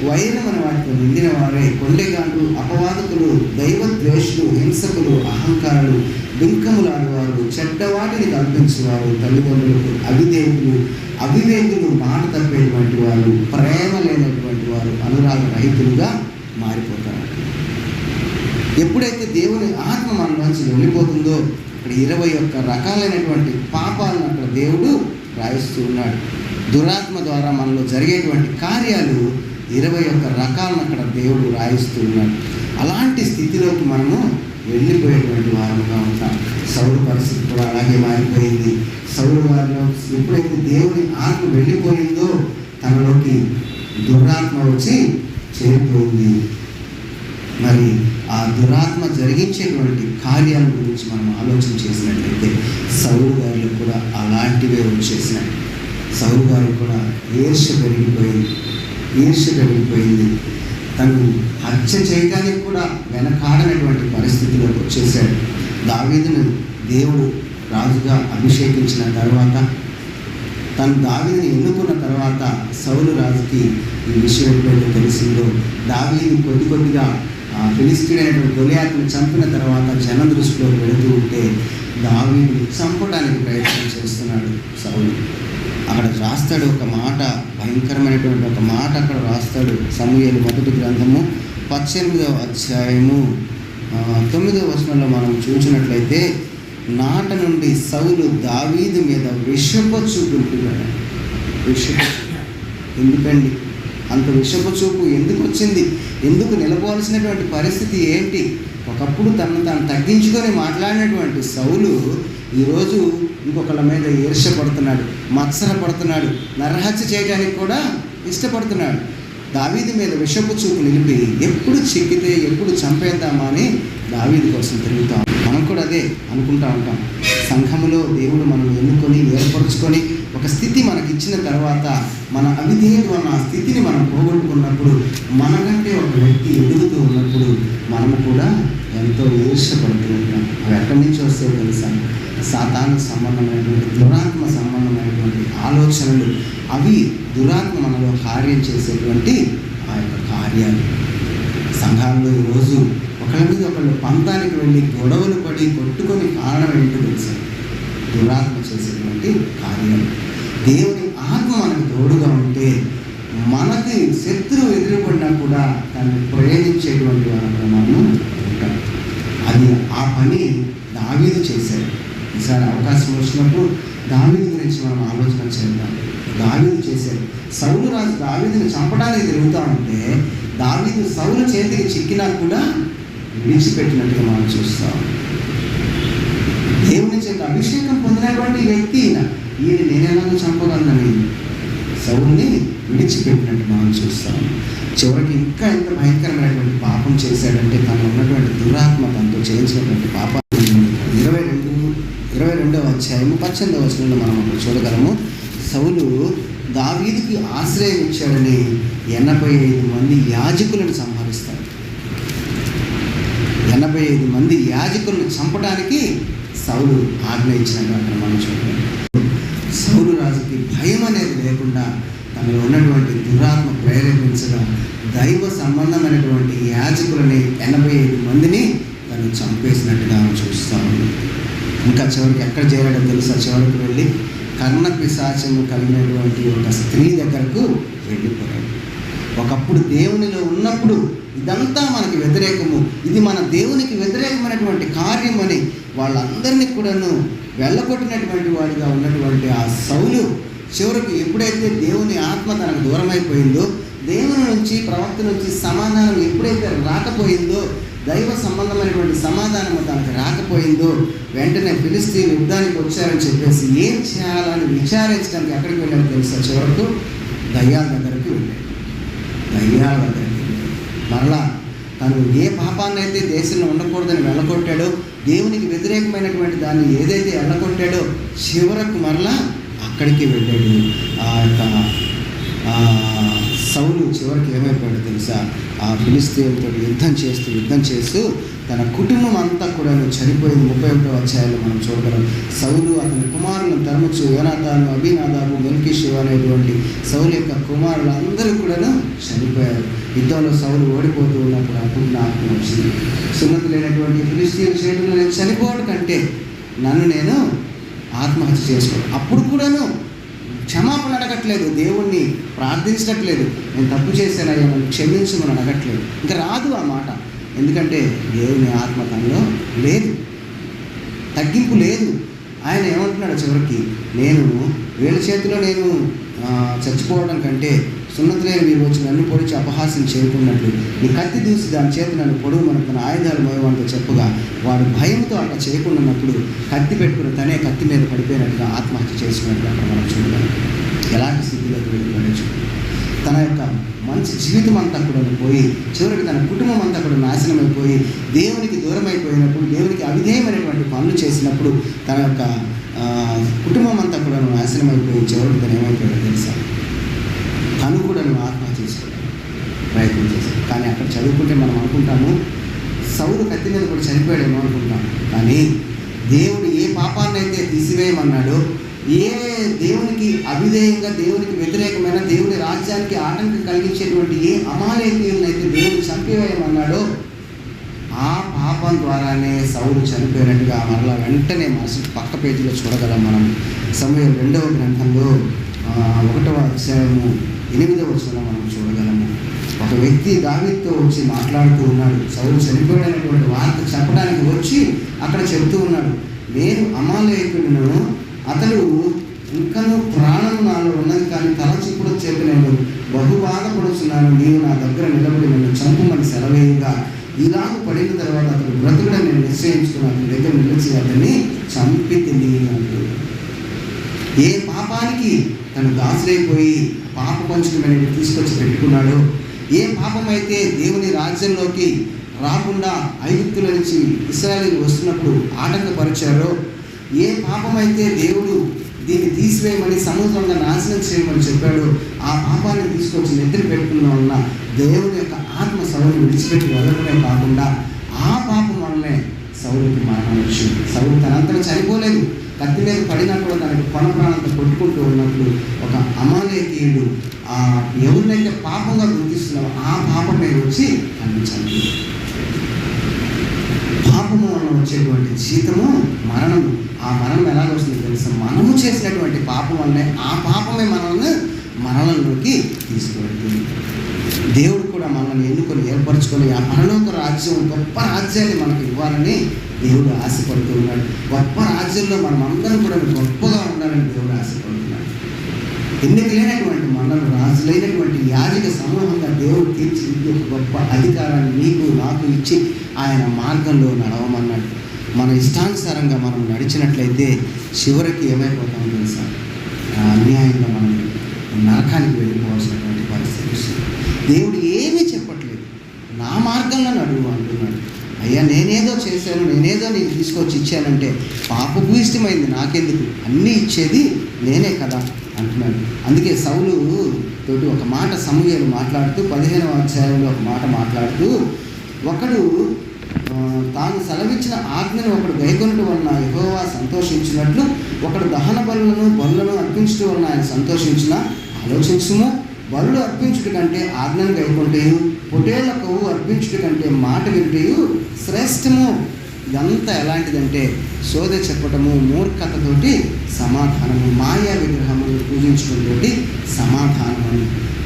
వైరం అనే వాటితో నిండిన వారే, కొండెగాండ్లు, అపవాదకులు, దైవద్వేషులు, హింసకులు, అహంకారులు, బింకములాడువారు, చెడ్డవాటిని కల్పించేవారు, తల్లిదండ్రులకు అవివేకులు, మాట తప్పేటువంటి వారు, ప్రేమ లేనటువంటి వారు, అనురాగ రహితులుగా మారిపోతారు. ఎప్పుడైతే దేవుని ఆత్మ మన నుంచి వెళ్ళిపోతుందో అక్కడ 21 రకాలైనటువంటి పాపాలను అక్కడ దేవుడు రాయిస్తూ ఉన్నాడు. దురాత్మ ద్వారా మనలో జరిగేటువంటి కార్యాలు 21 రకాలను అక్కడ దేవుడు రాయిస్తూ ఉన్నాడు. అలాంటి స్థితిలోకి మనము వెళ్ళిపోయేటువంటి వారముగా ఉంటాం. సౌలు పరిస్థితి కూడా అలాగే మారిపోయింది. సౌలు వారిలో ఎప్పుడైతే దేవుని ఆత్మ వెళ్ళిపోయిందో తనలోకి దురాత్మ వచ్చి చేరిపోయింది. మరి ఆ దురాత్మ జరిగించేటువంటి కార్యాల గురించి మనం ఆలోచన చేసినట్లయితే సౌలు గారిలో కూడా అలాంటివే వచ్చేసినాయి. సౌలు గారు కూడా ఈర్ష్య పెరిగిపోయింది. తను హత్య చేయడానికి కూడా వెనకాడనటువంటి పరిస్థితిలోకి వచ్చేసాడు. దావీదును దేవుడు రాజుగా అభిషేకించిన తర్వాత, తను దావీదుని ఎన్నుకున్న తర్వాత సౌలు రాజుకి ఈ విషయం ఎప్పుడైతే తెలిసిందో, దావీదు కొద్దిగా ఫిలిష్తీయుడైనటువంటి గొలియాతుని చంపిన తర్వాత జన దృష్టిలో వెళుతూ ఉంటే దావీదుని చంపడానికి ప్రయత్నం చేస్తున్నాడు సౌలు. అక్కడ రాస్తాడు ఒక మాట, భయంకరమైనటువంటి ఒక మాట అక్కడ రాస్తాడు. సమూయేలు 1వ గ్రంథము 18వ అధ్యాయము 9వ వచనంలో మనం చూసినట్లయితే, నాట నుండి సౌలు దావీదు మీద విషపు చూపు ఉంటున్నాడు. ఎందుకండి అంత విషపు చూపు ఎందుకు వచ్చింది? ఎందుకు నిలబోవాల్సినటువంటి పరిస్థితి ఏంటి? ఒకప్పుడు తను తగ్గించుకొని మాట్లాడినటువంటి సౌలు ఈరోజు ఇంకొకళ్ళ మీద ఈర్ష్యపడుతున్నాడు, మత్సరపడుతున్నాడు, నరహత్య చేయడానికి కూడా ఇష్టపడుతున్నాడు. దావీదు మీద విషపు చూపు నిలిపి ఎప్పుడు చిక్కితే ఎప్పుడు చంపేద్దామా అని దావీదు కోసం తిరుగుతాం. మనం కూడా అదే అనుకుంటూ ఉంటాం. సంఘములో దేవుడు మనం ఎన్నుకొని ఏర్పరచుకొని ఒక స్థితి మనకి ఇచ్చిన తర్వాత మన అవిధేయత వలన ఆ స్థితిని మనం పోగొట్టుకున్నప్పుడు, మనకంటే ఒక వ్యక్తి ఎదుగుతూ ఉన్నప్పుడు మనము కూడా ఎంతో ఈర్ష్యపడుతూ ఉంటాం. అవి ఎక్కడి నుంచి వస్తే తెలుసా? సాతాను సంబంధమైనటువంటి, దురాత్మ సంబంధమైనటువంటి ఆలోచనలు. అవి దురాత్మ మనలో కార్యం చేసేటువంటి ఆ యొక్క కార్యాలు. సంఘాల్లో ఈరోజు ఒకళ్ళ మీద ఒకళ్ళు పంతానికి వెళ్ళి గొడవలు పడి కొట్టుకొని కారణం ఏంటో తెలుసు? దురాత్మ చేసేటువంటి కార్యాలు. దేవుని ఆత్మ మనకు తోడుగా ఉంటే మనకి శత్రువు ఎదురుపడినా కూడా దాన్ని ప్రయోగించేటువంటి వారంగా మనము ఉంటాం. అది ఆ పని దావీదు చేశాడు. ఈసారి అవకాశం వచ్చినప్పుడు దావీదు గురించి మనం ఆలోచన చేద్దాం. దావీదు చేశాడు. సౌలు రాజు దావీదుని చంపడానికి తిరుగుతూ ఉంటే దావీదు సౌలు చేతికి చిక్కినా కూడా విడిచిపెట్టినట్టుగా మనం చూస్తాం. దేవుని చేత అభిషేకం పొందినటువంటి వ్యక్తి ఈయన నేనేలాగో చంపగలనని సౌలుని విడిచిపెట్టినట్టు మనం చూస్తాం. చివరికి ఇంకా ఎంత భయంకరమైనటువంటి పాపం చేశాడంటే, తను ఉన్నటువంటి దురాత్మ తనతో చేయించినటువంటి పాపం 22వ అధ్యాయము 18వ వచనంలో మనం అప్పుడు చూడగలము. సౌలు దావీదుకి ఆశ్రయం ఇచ్చాడని 85 మంది యాజకులను సంహరిస్తాడు. 85 మంది యాజకులను చంపడానికి సౌలు ఆజ్ఞ ఇచ్చినట్టు అక్కడ మనం చూడాలి. సౌలు రాజుకి భయం అనేది లేకుండా తనలో ఉన్నటువంటి దురాత్మ ప్రేరేపించగా దైవ సంబంధమైనటువంటి యాజకులని 85 మందిని తను చంపేసినట్టుగా చూస్తాము. ఇంకా చివరికి ఎక్కడ చేరాడో తెలుసా? చివరికి వెళ్ళి కర్ణ పిశాచము కలిగినటువంటి ఒక స్త్రీ దగ్గరకు వెళ్ళిపోయాడు. ఒకప్పుడు దేవునిలో ఉన్నప్పుడు ఇదంతా మనకి వ్యతిరేకము, ఇది మన దేవునికి వ్యతిరేకమైనటువంటి కార్యం అని వాళ్ళందరినీ కూడాను వెళ్ళగొట్టినటువంటి వాడిగా ఉన్నటువంటి ఆ సౌలు చివరకు ఎప్పుడైతే దేవుని ఆత్మ తనకు దూరం అయిపోయిందో, దేవుని నుంచి ప్రవక్త నుంచి సమాధానం ఎప్పుడైతే రాకపోయిందో, దైవ సంబంధమైనటువంటి సమాధానము తనకు రాకపోయిందో, వెంటనే ఫిలిష్తీయులు యుద్ధానికి వచ్చారని చెప్పేసి ఏం చేయాలని విచారించడానికి ఎక్కడికి వెళ్ళాడు తెలుసా? చివరకు దయ్యాల దగ్గరికి వెళ్ళాడు. దయ్యాల దగ్గరికి మరలా తను ఏ పాపాన్ని అయితే దేశంలో ఉండకూడదని వెళ్ళగొట్టాడో, దేవునికి వ్యతిరేకమైనటువంటి దాన్ని ఏదైతే వెళ్ళగొట్టాడో, చివరకు మరలా అక్కడికి వెళ్ళాడు. ఆ యొక్క సౌలు చివరికి ఏమైపోయాడో తెలుసా? ఆ ఫిలిష్తీయులతో యుద్ధం చేస్తూ తన కుటుంబం అంతా కూడా చనిపోయింది. 31వ అధ్యాయంలో మనం చూడగలం. సౌలు అతని కుమారులను తరుముచు యోనాతాను, అబీనాదాబు, మెల్కీషు అనేటువంటి సౌలు యొక్క కుమారులు అందరూ కూడా చనిపోయారు. యుద్ధంలో సౌలు ఓడిపోతూ ఉన్నప్పుడు అప్పుడు జ్ఞాపకం వచ్చింది, సున్నతి లేనటువంటి ఫిలిష్తీయుల చేతుల్లో నేను చనిపోవడం కంటే నేను ఆత్మహత్య చేసుకోవాలి. అప్పుడు కూడాను క్షమాపణ అడగట్లేదు, దేవుణ్ణి ప్రార్థించట్లేదు, నేను తప్పు చేశానయ్యా నన్ను క్షమించమని అడగట్లేదు. ఇంకా రాదు ఆ మాట, ఎందుకంటే దేవుని ఆత్మ తనలో లేదు, తగ్గింపు లేదు. ఆయన ఏమంటున్నాడు చివరికి, నేను వీళ్ళ చేతిలో నేను చచ్చిపోవడం కంటే సున్నతి లేని వీరు వచ్చి నన్ను పొడిచి అపహాస్యం చేయకున్నట్లు నీ కత్తి దూసి దాని చేతి నన్ను పొడుగు మనకు తన ఆయుధాలు మోయవంతో చెప్పగా, వాడు భయంతో అట్లా చేయకుండాన్నప్పుడు కత్తి పెట్టుకుని తనే కత్తి మీద పడిపోయినట్టుగా ఆత్మహత్య చేసుకున్నట్లు అక్కడ మనం చూడగలం. ఎలాంటి స్థితిలోకి వెళ్ళి తన యొక్క మంచి జీవితం అంతా కూడా పోయి, చివరికి తన కుటుంబం అంతా కూడా నాశనం అయిపోయి, దేవునికి దూరం అయిపోయినప్పుడు, దేవునికి అవిధేయమైనటువంటి పనులు చేసినప్పుడు తన యొక్క కుటుంబం అంతా కూడా నాశనం అయిపోయి, చివరికి తను ఏమైపోయాడో తెలుసా? తను కూడా ఆత్మహత్య చేసుకోవడానికి ప్రయత్నం చేశాడు. కానీ అక్కడ చదువుకుంటే మనం అనుకుంటాము సౌలు కత్తి మీద కూడా చనిపోయాడేమో అనుకుంటాం. కానీ దేవుడు ఏ పాపాన్ని అయితే తీసివేయమన్నాడో, ఏ దేవునికి అవిధేయంగా, దేవునికి వ్యతిరేకమైన, దేవుని రాజ్యానికి ఆటంకం కలిగించేటువంటి ఏ అమాలేకీయులను అయితే దేవుడు చంపివేయమన్నాడో, ఆ పాపం ద్వారానే సౌలు చనిపోయినట్టుగా మరలా వెంటనే మనసు పక్క పేజీలో చూడగలం. మనం సమూయేలు 2వ గ్రంథంలో 1వ అధ్యాయము 8వ వచనంలో మనం చూడగలము. ఒక వ్యక్తి దావీదుతో వచ్చి మాట్లాడుతూ ఉన్నాడు. సౌలు చనిపోయినటువంటి వార్త చెప్పడానికి వచ్చి అక్కడ చెబుతూ ఉన్నాడు, నేను అమాలేకుడును, అతడు ఇంకనూ ప్రాణం నాలో ఉన్నది, కానీ తలచిప్పుడు చెప్పి నేను బహు బాధపడుతున్నాను, నీవు నా దగ్గర నిలబడి నన్ను చంపుమని సెలవేయగా, ఇలాగ పడిన తర్వాత అతడు బ్రతుకుడని నేను నిశ్చయించుకుని అతని దగ్గర నిలిచి అతన్ని చంపి తిని అంటూ, ఏ పాపానికి తను దాసులైపోయి పాప పంచకం అనేది తీసుకొచ్చి పెట్టుకున్నాడో, ఏ పాపమైతే దేవుని రాజ్యంలోకి రాకుండా ఐగుప్తుల నుంచి ఇశ్రాయేలీయులు వస్తున్నప్పుడు ఆటంకపరిచారో, ఏ పాపమైతే దేవుడు దీన్ని తీసివేయమని సముద్రంగా నాశనం చేయమని చెప్పాడు, ఆ పాపాన్ని తీసుకొచ్చి నెత్తిన పెట్టుకున్న వలన దేవుని యొక్క ఆత్మ సౌలుని విడిచిపెట్టి వెళ్ళడమే కాకుండా ఆ పాపం వల్లనే సౌలుకి మరణం వచ్చింది. సౌలు తనంతటా చనిపోలేదు, కత్తి మీద పడినా కూడా తనకి కొన ప్రాణంతో కొట్టుకుంటూ ఉన్నప్పుడు ఒక అమాలేకీయుడు ఎవరినైతే పాపంగా గుర్తిస్తున్నావో ఆ పాపం మీద వచ్చి తనని చంపి, పాపము వల్ల వచ్చేటువంటి జీతము మరణము. ఆ మరణం ఎలాగ వస్తుంది తెలుసా? మనము చేసినటువంటి పాపం వల్లనే ఆ పాపమే మరణంలోకి తీసుకువెళ్తుంది. దేవుడు కూడా మనల్ని ఎన్నుకొని ఏర్పరచుకొని ఆ పరలోక రాజ్యం, గొప్ప రాజ్యాన్ని మనకు ఇవ్వాలని దేవుడు ఆశపడుతూ ఉన్నాడు. గొప్ప రాజ్యంలో మనం అందరం కూడా గొప్పగా ఉండాలని దేవుడు ఆశపడుతున్నాడు. ఎన్నిక లేనటువంటి మనల్ని రాజులైనటువంటి యాజక సమూహంగా దేవుడు తీర్చిదిద్ది ఒక గొప్ప అధికారాన్ని నీకు నాకు ఇచ్చి ఆయన మార్గంలో నడవమన్నాడు. మన ఇష్టానుసారంగా మనం నడిచినట్లయితే చివరికి ఏమైపోతామో తెలుసా? అన్యాయంగా మనం నరకానికి వెళ్ళిపోవాల్సినటువంటి పరిస్థితి. దేవుడు ఏమీ చెప్పట్లేదు, నా మార్గంలో నడువు అంటున్నాడు. అయ్యా నేనేదో చేశాను, నేనేదో నీకు తీసుకొచ్చి ఇచ్చానంటే పాపపు ఇష్టమైంది నాకెందుకు, అన్నీ ఇచ్చేది నేనే కదా అంటున్నాడు. అందుకే సౌలు తోటి ఒక మాట సమూయేలు మాట్లాడుతూ 15వ అధ్యాయంలో ఒక మాట మాట్లాడుతూ, ఒకడు తాను సెలవిచ్చిన ఆజ్ఞను ఒకడు గైకొనడం వలన యెహోవా సంతోషించినట్లు, ఒకడు దహన బలులను అర్పించడం వలన ఆయన సంతోషించిన ఆలోచించుము. బలులు అర్పించుట కంటే ఆజ్ఞను గైకొంటేయు, పొటేళ్ల కొవ్వు అర్పించుట కంటే మాట వింటేయు శ్రేష్టము. ఇదంతా ఎలాంటిదంటే శోధ చెప్పటము, మూర్ఖతతోటి సమాధానము, మాయా విగ్రహములు పూజించడంతో సమాధానము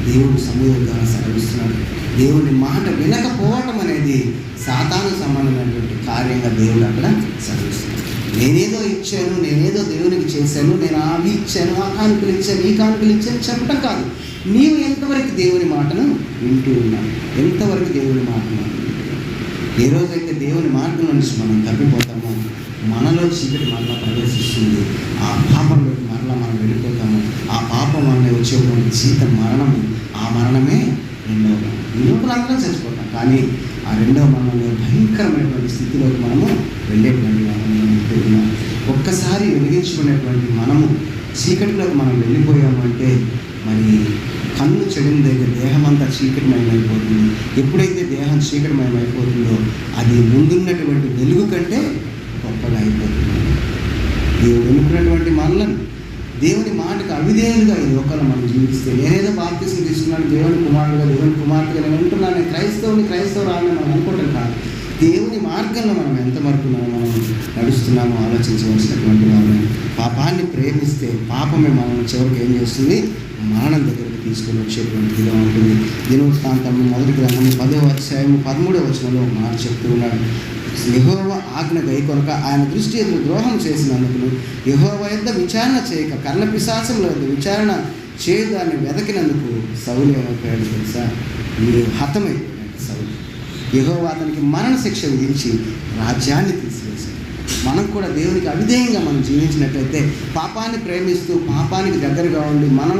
దేవుడు సమూహం ద్వారా సెలవిస్తున్నాడు. దేవుని మాట వినకపోవటం అనేది సాతాను సంబంధమైనటువంటి కార్యంగా దేవుడు అక్కడ సెలవిస్తున్నాడు. నేనేదో ఇచ్చాను, నేనేదో దేవునికి చేశాను, నేను అవి ఇచ్చాను, ఆ కానుకలు ఇచ్చాను, ఈ కానుకలు ఇచ్చాను చెప్పటం కాదు. నీవు ఎంతవరకు దేవుని మాటను వింటూ ఉన్నావు, ఎంతవరకు దేవుని మాటను. ఏ రోజైతే దేవుని మార్గం నుంచి మనం తప్పిపోతామో మనలో చీకటి మరలా ప్రవేశిస్తుంది. ఆ పాపంలోకి మరలా మనం వెళ్ళిపోతాము. ఆ పాపం వల్ల వచ్చేటువంటి జీతం మరణము. ఆ మరణమే రెండవ మరణం. లోపల అందరం చచ్చిపోతాం, కానీ ఆ రెండవ మరణంలో భయంకరమైనటువంటి స్థితిలోకి మనము వెళ్ళేటువంటి మనం. ఒక్కసారి వెలిగించుకునేటువంటి మనము చీకటిలోకి మనం వెళ్ళిపోయాము అంటే మరి కన్ను చెడిన దగ్గర దేహం అంతా చీకటిమయమైపోతుంది. ఎప్పుడైతే దేహం చీకటిమయమైపోతుందో అది ముందున్నటువంటి వెలుగు కంటే గొప్పగా అయిపోతుంది. దేవుడు ఎన్నుకున్నటువంటి మనలను దేవుని మాటకు అవిధేయులుగా ఈ లోకంలో మనం జీవిస్తే, నేనేదో బాప్తిసం తీసుకున్నాను, దేవుని కుమారుడుగా, దేవుని కుమార్తెగా నేను ఉంటున్నాను, నేను క్రైస్తవురాలని మనం అనుకోవటం కాదు. దేవుని మార్గంలో మనం ఎంతవరకు మనం నడుస్తున్నామో ఆలోచించవలసినటువంటి వాళ్ళని. పాపాన్ని ప్రేమిస్తే పాపమే మనం చివరికి ఏం చేస్తుంది, మరణం దగ్గరికి తీసుకొని వచ్చేటువంటి విధంగా ఉంటుంది. దినవృత్తాంతం 1వ గ్రంథము 10వ అధ్యాయము 13వ వచనంలో మాట చెప్తూ ఉన్నాడు. యెహోవా ఆజ్ఞ గైకొనక ఆయన దృష్టి ఎదురు ద్రోహం చేసినందుకు, యెహోవా యొద్ద విచారణ చేయక కర్ణ పిశాచముల యొద్ద విచారణ చేయదాన్ని వెతకినందుకు సౌలు ఏమైపోయాడు తెలుసా? మీరు హతమైపోయాడు సౌలు. యెహోవా అతనికి మరణ శిక్ష విధించి రాజ్యాన్ని తీసివేశాడు. మనం కూడా దేవునికి అవిధేయంగా మనం జీవించినట్లయితే, పాపాన్ని ప్రేమిస్తూ పాపానికి దగ్గరగా ఉండి మనం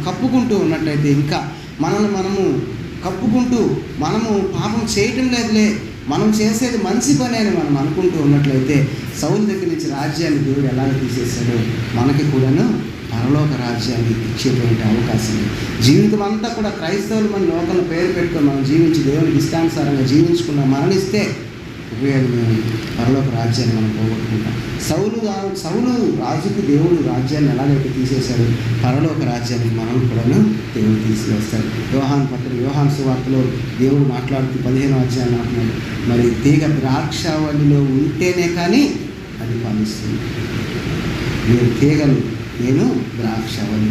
కప్పుకుంటూ ఉన్నట్లయితే, ఇంకా మనము కప్పుకుంటూ మనము పాపం చేయటం లేదులే, మనం చేసేది మంచి పని అని మనం అనుకుంటూ ఉన్నట్లయితే, సౌలు దగ్గర నుంచి రాజ్యాన్ని దేవుడు ఎలాగ తీసేశాడో మనకి కూడాను పరలోక రాజ్యాన్ని ఇచ్చేటువంటి అవకాశం. జీవితం అంతా కూడా క్రైస్తవులు మన లోకంలో పేరు పెట్టుకొని మనం జీవించి దేవునికి ఇష్టానుసారంగా జీవించుకున్న మరణిస్తే ఉపయోగమే, పరలోక రాజ్యాన్ని మనం పోగొట్టుకుంటాం. సౌలు రాజుకి దేవుడు రాజ్యాన్ని ఎలాగైతే తీసేశాడు, పరలోక రాజ్యాన్ని మనం కూడాను దేవుడు తీసుకువస్తాడు. యోహాను సువార్తలో దేవుడు మాట్లాడుతూ 15వ అధ్యాయం అంటున్నాడు, మరి తీగ ద్రాక్షావళిలో ఉంటేనే కానీ అది ఫలిస్తుంది. మీరు తీగలు, నేను ద్రాక్షావళి.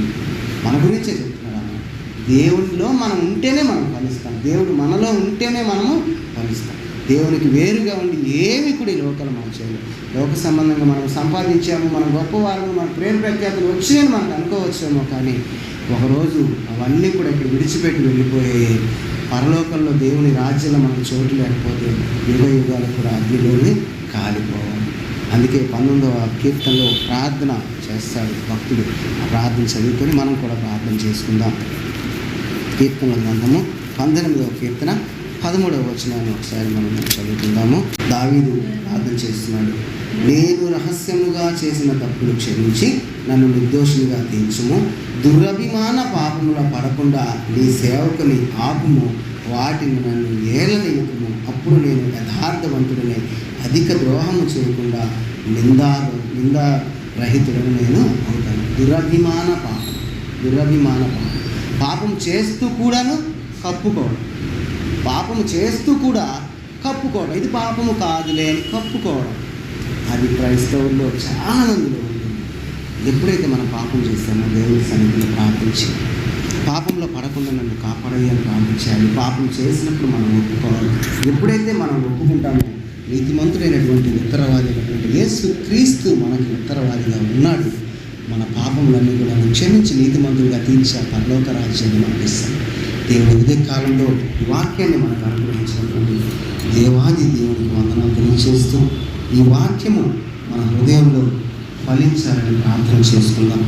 మన గురించే చెప్తున్నాడు. దేవునిలో మనం ఉంటేనే మనం ఫలిస్తాం. దేవుడు మనలో ఉంటేనే మనము ఫలిస్తాం. దేవునికి వేరుగా ఉండి ఏమి కూడా ఈ లోకంలో మనం చేయలేము. లోక సంబంధంగా మనం సంపాదించాము, మనం గొప్పవారు, మన ప్రేమ ప్రఖ్యాతులు వచ్చాయని మనకు అనుకోవచ్చేమో, కానీ ఒకరోజు అవన్నీ కూడా ఇక్కడ విడిచిపెట్టి వెళ్ళిపోయాయి. పరలోకంలో దేవుని రాజ్యంలో మనకు చోటు లేకపోతే యుగ యుగాలు కూడా అగ్నిలోనే కాలిపోవాలి. అందుకే 19వ కీర్తనలో ప్రార్థన చేస్తాడు భక్తుడు. ఆ ప్రార్థన చదువుకొని మనం కూడా ప్రార్థన చేసుకుందాం. కీర్తనల గ్రంథము 19వ కీర్తన 13వ వచనాన్ని ఒకసారి మనం చదువుకుందాము. దావీదు ప్రార్థన చేస్తున్నాడు. నేను రహస్యముగా చేసిన తప్పులు క్షమించి నన్ను నిర్దోషినిగా తీర్చుము. దురభిమాన పాపముల పడకుండా నీ సేవకుని ఆపుము. వాటిని నన్ను ఏలనియకుము. అప్పుడు నేను యథార్థవంతుడిని, అధిక ద్రోహము చేయకుండా నిందారహితుడని నేను అవుతాను. దురభిమాన పాపం, పాపం చేస్తూ కూడాను కప్పుకోవడం, పాపము చేస్తూ కూడా కప్పుకోవడం, ఇది పాపము కాదులే అని కప్పుకోవడం, అది క్రైస్తవుల్లో చాలా మందిలో ఉంటుంది. ఎప్పుడైతే మనం పాపం చేస్తామో దేవుని సన్నిధిలో ప్రార్థించి, పాపంలో పడకుండా నన్ను కాపాడాలి అని ప్రార్థించాలి. పాపం చేసినప్పుడు మనం ఒప్పుకోవాలి. ఎప్పుడైతే మనం ఒప్పుకుంటామో, నీతిమంతుడైనటువంటి ఉత్తరవాది అయినటువంటి యేసు క్రీస్తు మనకి ఉత్తరవాదిగా ఉన్నాడు. మన పాపములన్నీ కూడా క్షమించి నీతిమంతుడిగా తీర్చి పరలోక రాజ్యాన్ని మనకి ఇస్తాం. దేవుని ఉదయ కాలంలో ఈ వాక్యాన్ని మనకు అనుగ్రహించినటువంటి దేవాది దేవునికి వందనాలు తెలియజేస్తూ, ఈ వాక్యము మన హృదయంలో ఫలించాలని ప్రార్థన చేసుకుందాం.